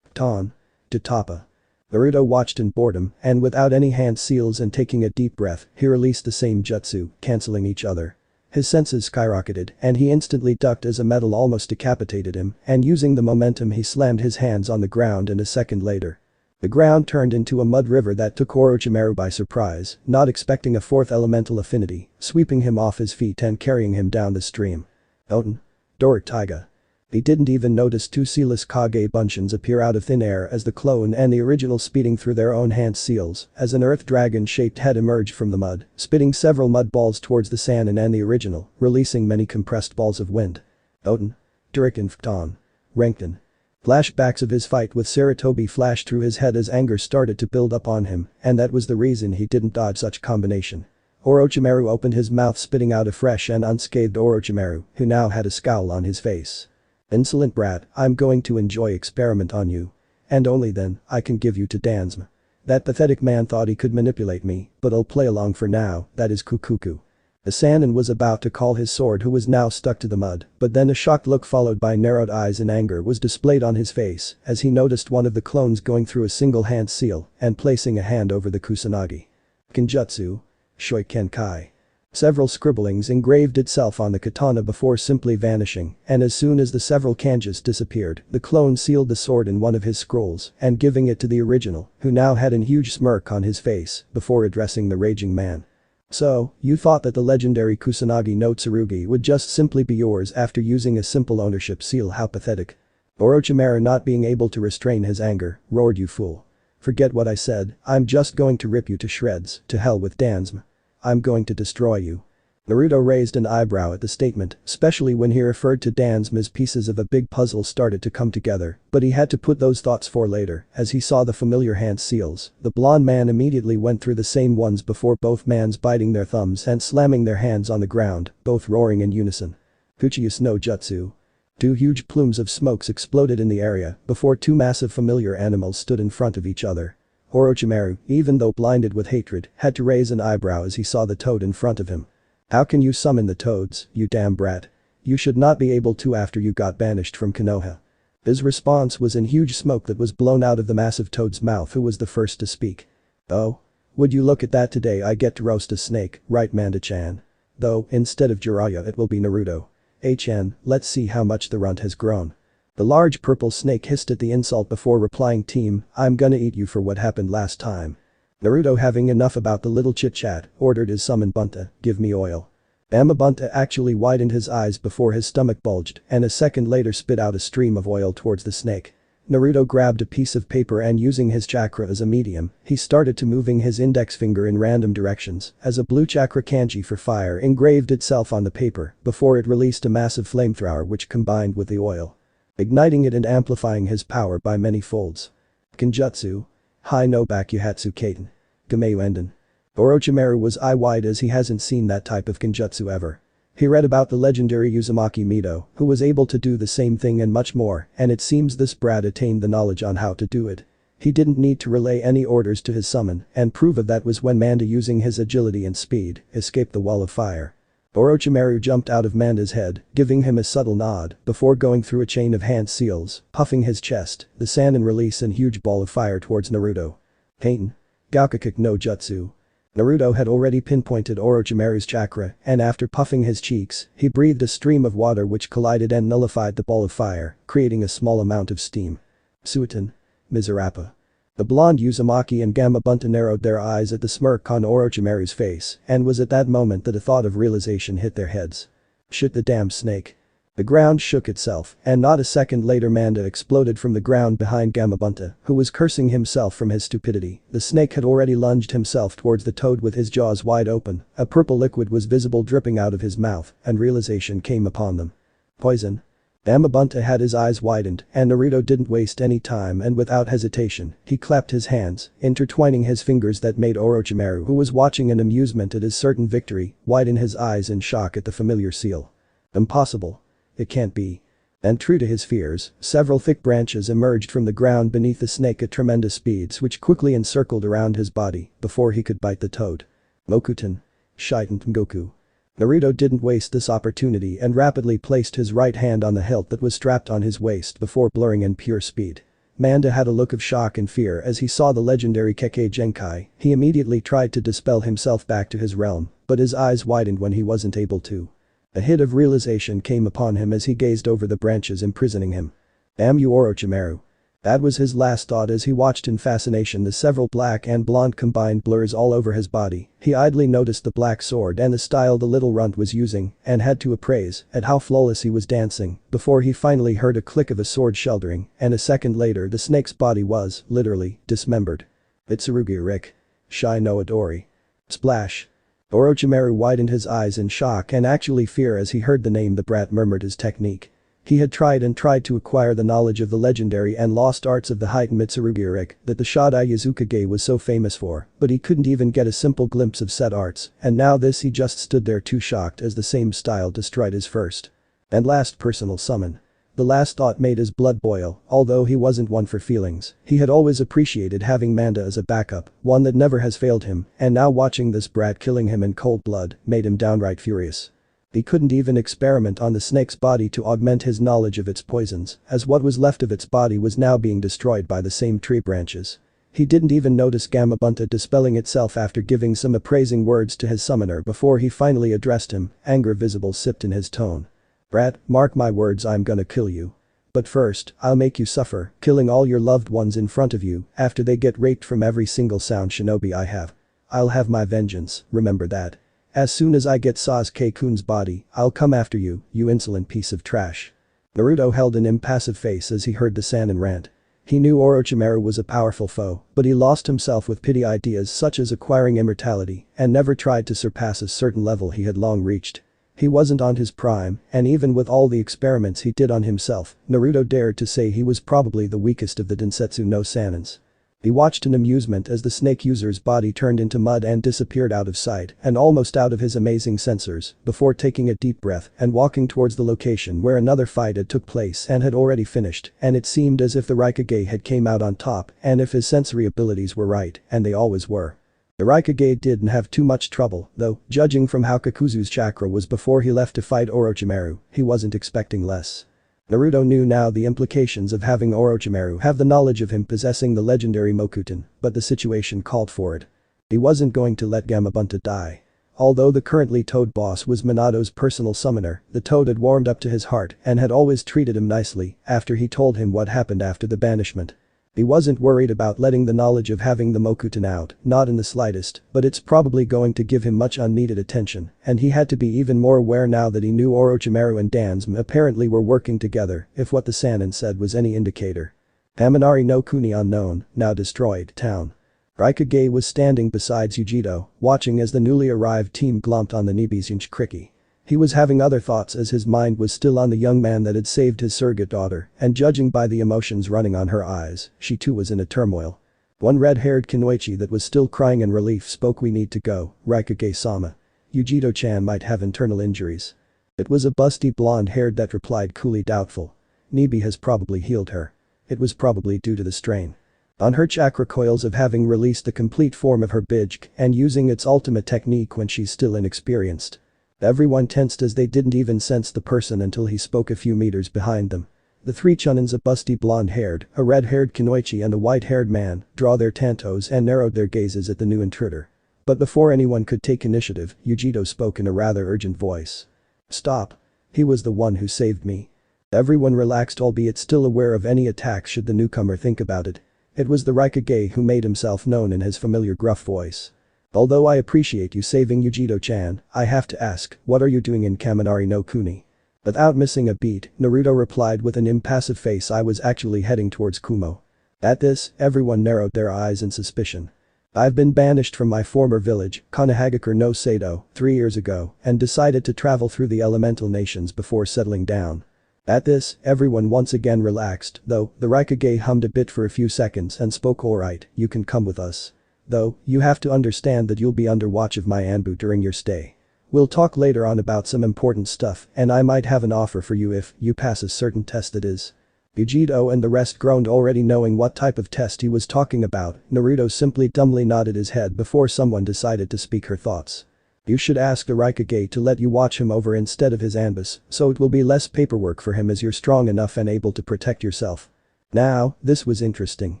"Ton. Tatapa." Naruto watched in boredom and without any hand seals and taking a deep breath, he released the same jutsu, cancelling each other. His senses skyrocketed and he instantly ducked as a metal almost decapitated him, and using the momentum he slammed his hands on the ground, and a second later the ground turned into a mud river that took Orochimaru by surprise, not expecting a fourth elemental affinity, sweeping him off his feet and carrying him down the stream. Oten. Doric Taiga. He didn't even notice 2 sealess Kage Bunshins appear out of thin air as the clone and the original speeding through their own hand seals as an earth dragon-shaped head emerged from the mud, spitting several mud balls towards the Sannin and the original, releasing many compressed balls of wind. Oten. Duriken Fton. Renkton. Flashbacks of his fight with Sarutobi flashed through his head as anger started to build up on him, and that was the reason he didn't dodge such combination. Orochimaru opened his mouth, spitting out a fresh and unscathed Orochimaru, who now had a scowl on his face. "Insolent brat, I'm going to enjoy experiment on you. And only then, I can give you to Dansm. That pathetic man thought he could manipulate me, but I'll play along for now, that is Kukuku." The Sannin was about to call his sword, who was now stuck to the mud, but then a shocked look followed by narrowed eyes in anger was displayed on his face as he noticed one of the clones going through a single hand seal and placing a hand over the Kusanagi. Kenjutsu. Shoikenkai. Several scribblings engraved itself on the katana before simply vanishing, and as soon as the several kanjis disappeared, the clone sealed the sword in one of his scrolls and giving it to the original, who now had a huge smirk on his face before addressing the raging man. "So, you thought that the legendary Kusanagi no Tsurugi would just simply be yours after using a simple ownership seal? How pathetic." Orochimaru, not being able to restrain his anger, roared, "You fool. Forget what I said, I'm just going to rip you to shreds, to hell with Dansm. I'm going to destroy you." Naruto raised an eyebrow at the statement, especially when he referred to Dansm as pieces of a big puzzle started to come together, but he had to put those thoughts for later as he saw the familiar hand seals. The blonde man immediately went through the same ones before both mans biting their thumbs and slamming their hands on the ground, both roaring in unison. Uchiha no Jutsu. Two huge plumes of smokes exploded in the area before two massive familiar animals stood in front of each other. Orochimaru, even though blinded with hatred, had to raise an eyebrow as he saw the toad in front of him. "How can you summon the toads, you damn brat? You should not be able to after you got banished from Konoha." His response was in huge smoke that was blown out of the massive toad's mouth, who was the first to speak. "Oh? Would you look at that, today I get to roast a snake, right Manda-chan? Though, instead of Jiraiya it will be Naruto. HN, let's see how much the runt has grown." The large purple snake hissed at the insult before replying, "Team, I'm gonna eat you for what happened last time." Naruto, having enough about the little chit-chat, ordered his summon Bunta, "Give me oil." Bunta actually widened his eyes before his stomach bulged and a second later spit out a stream of oil towards the snake. Naruto grabbed a piece of paper and using his chakra as a medium, he started to moving his index finger in random directions as a blue chakra kanji for fire engraved itself on the paper before it released a massive flamethrower which combined with the oil, igniting it and amplifying his power by many folds. Kenjutsu. Hai no Bakuhatsu Kaiten. Gameu Enden. Orochimaru was eye-wide as he hasn't seen that type of kenjutsu ever. He read about the legendary Uzumaki Naruto, who was able to do the same thing and much more, and it seems this brat attained the knowledge on how to do it. He didn't need to relay any orders to his summon, and proof of that was when Manda, using his agility and speed, escaped the wall of fire. Orochimaru jumped out of Manda's head, giving him a subtle nod before going through a chain of hand seals, puffing his chest, the Sannin release a huge ball of fire towards Naruto. Kaiten. Gakukik no Jutsu. Naruto had already pinpointed Orochimaru's chakra, and after puffing his cheeks, he breathed a stream of water which collided and nullified the ball of fire, creating a small amount of steam. Suiton. Mizurappa. The blonde Uzumaki and Gamma Bunta narrowed their eyes at the smirk on Orochimaru's face, and was at that moment that a thought of realization hit their heads. Shit, the damn snake. The ground shook itself, and not a second later Manda exploded from the ground behind Gamma Bunta, who was cursing himself from his stupidity. The snake had already lunged himself towards the toad with his jaws wide open, a purple liquid was visible dripping out of his mouth, and realization came upon them. Poison. Gamma Bunta had his eyes widened, and Naruto didn't waste any time, and without hesitation, he clapped his hands, intertwining his fingers that made Orochimaru, who was watching in amusement at his certain victory, widen his eyes in shock at the familiar seal. Impossible. It can't be. And true to his fears, several thick branches emerged from the ground beneath the snake at tremendous speeds which quickly encircled around his body before he could bite the toad. Mokuton. Shiten Goku. Naruto didn't waste this opportunity and rapidly placed his right hand on the hilt that was strapped on his waist before blurring in pure speed. Manda had a look of shock and fear as he saw the legendary Kekkei Genkai. He immediately tried to dispel himself back to his realm, but his eyes widened when he wasn't able to. A hit of realization came upon him as he gazed over the branches imprisoning him. Damn you, Orochimaru. That was his last thought as he watched in fascination the several black and blonde combined blurs all over his body. He idly noticed the black sword and the style the little runt was using and had to appraise at how flawless he was dancing before he finally heard a click of a sword sheltering, and a second later the snake's body was, literally, dismembered. Itsurugi Rick. Shai no Adori. Splash. Orochimaru widened his eyes in shock and actually fear as he heard the name the brat murmured his technique. He had tried and tried to acquire the knowledge of the legendary and lost arts of the heightened Mitsurugiric that the Shodai Yuzukage was so famous for, but he couldn't even get a simple glimpse of said arts, and now this he just stood there too shocked as the same style destroyed his first and last personal summon. The last thought made his blood boil, although he wasn't one for feelings, he had always appreciated having Manda as a backup, one that never has failed him, and now watching this brat killing him in cold blood made him downright furious. He couldn't even experiment on the snake's body to augment his knowledge of its poisons, as what was left of its body was now being destroyed by the same tree branches. He didn't even notice Gamabunta dispelling itself after giving some appraising words to his summoner before he finally addressed him, anger visible sipped in his tone. "Brat, mark my words, I'm gonna kill you. But first, I'll make you suffer, killing all your loved ones in front of you after they get raped from every single sound shinobi I have. I'll have my vengeance, remember that. As soon as I get Sasuke-kun's body, I'll come after you, you insolent piece of trash." Naruto held an impassive face as he heard the Sannin rant. He knew Orochimaru was a powerful foe, but he lost himself with petty ideas such as acquiring immortality and never tried to surpass a certain level he had long reached. He wasn't on his prime, and even with all the experiments he did on himself, Naruto dared to say he was probably the weakest of the Densetsu no Sannins. He watched in amusement as the snake user's body turned into mud and disappeared out of sight and almost out of his amazing sensors before taking a deep breath and walking towards the location where another fight had took place and had already finished, and it seemed as if the Raikage had came out on top and if his sensory abilities were right, and they always were. The Raikage didn't have too much trouble, though, judging from how Kakuzu's chakra was before he left to fight Orochimaru, he wasn't expecting less. Naruto knew now the implications of having Orochimaru have the knowledge of him possessing the legendary Mokuton, but the situation called for it. He wasn't going to let Gamabunta die. Although the currently Toad boss was Minato's personal summoner, the Toad had warmed up to his heart and had always treated him nicely after he told him what happened after the banishment. He wasn't worried about letting the knowledge of having the Mokuton out, not in the slightest, but it's probably going to give him much unneeded attention, and he had to be even more aware now that he knew Orochimaru and Dansum apparently were working together, if what the Sannin said was any indicator. Haminari no Kuni unknown, now destroyed, town. Raikage was standing beside Yujito, watching as the newly arrived team glomped on the Nibi's Kriki. He was having other thoughts as his mind was still on the young man that had saved his surrogate daughter, and judging by the emotions running on her eyes, she too was in a turmoil. One red-haired Kunoichi that was still crying in relief spoke, "We need to go, Raikage-sama. Yujito-chan might have internal injuries." It was a busty blonde-haired that replied coolly, doubtful. "Nibi has probably healed her. It was probably due to the strain on her chakra coils of having released the complete form of her Bijk and using its ultimate technique when she's still inexperienced." Everyone tensed as they didn't even sense the person until he spoke a few meters behind them. The three chunins, a busty blonde-haired, a red-haired Kunoichi and a white-haired man, draw their tantos and narrowed their gazes at the new intruder. But before anyone could take initiative, Yujito spoke in a rather urgent voice. "Stop. He was the one who saved me." Everyone relaxed, albeit still aware of any attack should the newcomer think about it. It was the Raikage who made himself known in his familiar gruff voice. "Although I appreciate you saving Yujito-chan, I have to ask, what are you doing in Kaminari no Kuni?" Without missing a beat, Naruto replied with an impassive face, "I was actually heading towards Kumo." At this, everyone narrowed their eyes in suspicion. "I've been banished from my former village, Konohagakure no Sado, 3 years ago, and decided to travel through the elemental nations before settling down." At this, everyone once again relaxed, though, the Raikage hummed a bit for a few seconds and spoke, "Alright, you can come with us. Though, you have to understand that you'll be under watch of my Anbu during your stay. We'll talk later on about some important stuff, and I might have an offer for you if you pass a certain test, that is." Yujito and the rest groaned, already knowing what type of test he was talking about. Naruto simply dumbly nodded his head before someone decided to speak her thoughts. "You should ask the Raikage to let you watch him over instead of his Anbus, so it will be less paperwork for him as you're strong enough and able to protect yourself." Now, this was interesting.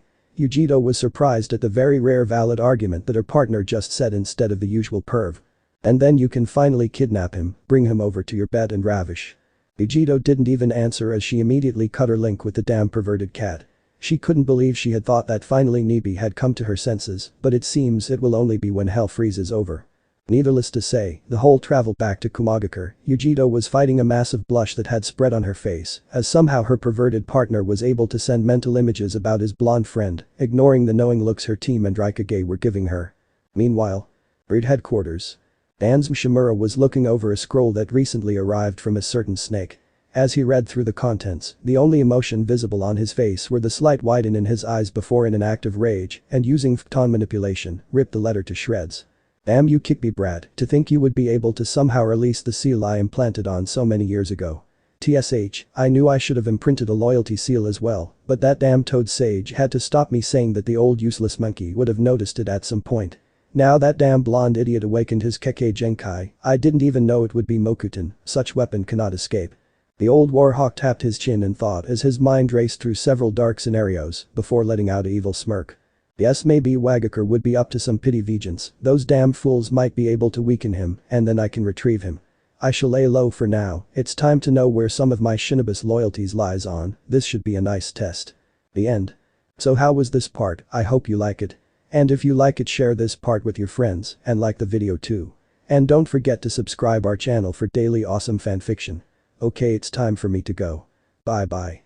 Yujito was surprised at the very rare valid argument that her partner just said instead of the usual perv. "And then you can finally kidnap him, bring him over to your bed and ravish." Yujito didn't even answer as she immediately cut her link with the damn perverted cat. She couldn't believe she had thought that finally Nibi had come to her senses, but it seems it will only be when hell freezes over. Needless to say, the whole travel back to Kumagakure, Yujito was fighting a massive blush that had spread on her face, as somehow her perverted partner was able to send mental images about his blonde friend, ignoring the knowing looks her team and Raikage were giving her. Meanwhile, Bird headquarters. Dansum Shimura was looking over a scroll that recently arrived from a certain snake. As he read through the contents, the only emotion visible on his face were the slight widen in his eyes before in an act of rage and using photon manipulation, ripped the letter to shreds. Damn you kickby brat, to think you would be able to somehow release the seal I implanted on so many years ago. TSH, I knew I should have imprinted a loyalty seal as well, but that damn toad sage had to stop me saying that the old useless monkey would have noticed it at some point. Now that damn blonde idiot awakened his Kekkei Genkai, I didn't even know it would be Mokuton, such weapon cannot escape. The old warhawk tapped his chin in thought as his mind raced through several dark scenarios before letting out an evil smirk. Yes, maybe Wagakure would be up to some petty vengeance, those damn fools might be able to weaken him and then I can retrieve him. I shall lay low for now, it's time to know where some of my Shinobi's loyalties lies on, this should be a nice test. The end. So how was this part, I hope you like it. And if you like it, share this part with your friends and like the video too. And don't forget to subscribe our channel for daily awesome fanfiction. Okay, it's time for me to go. Bye bye.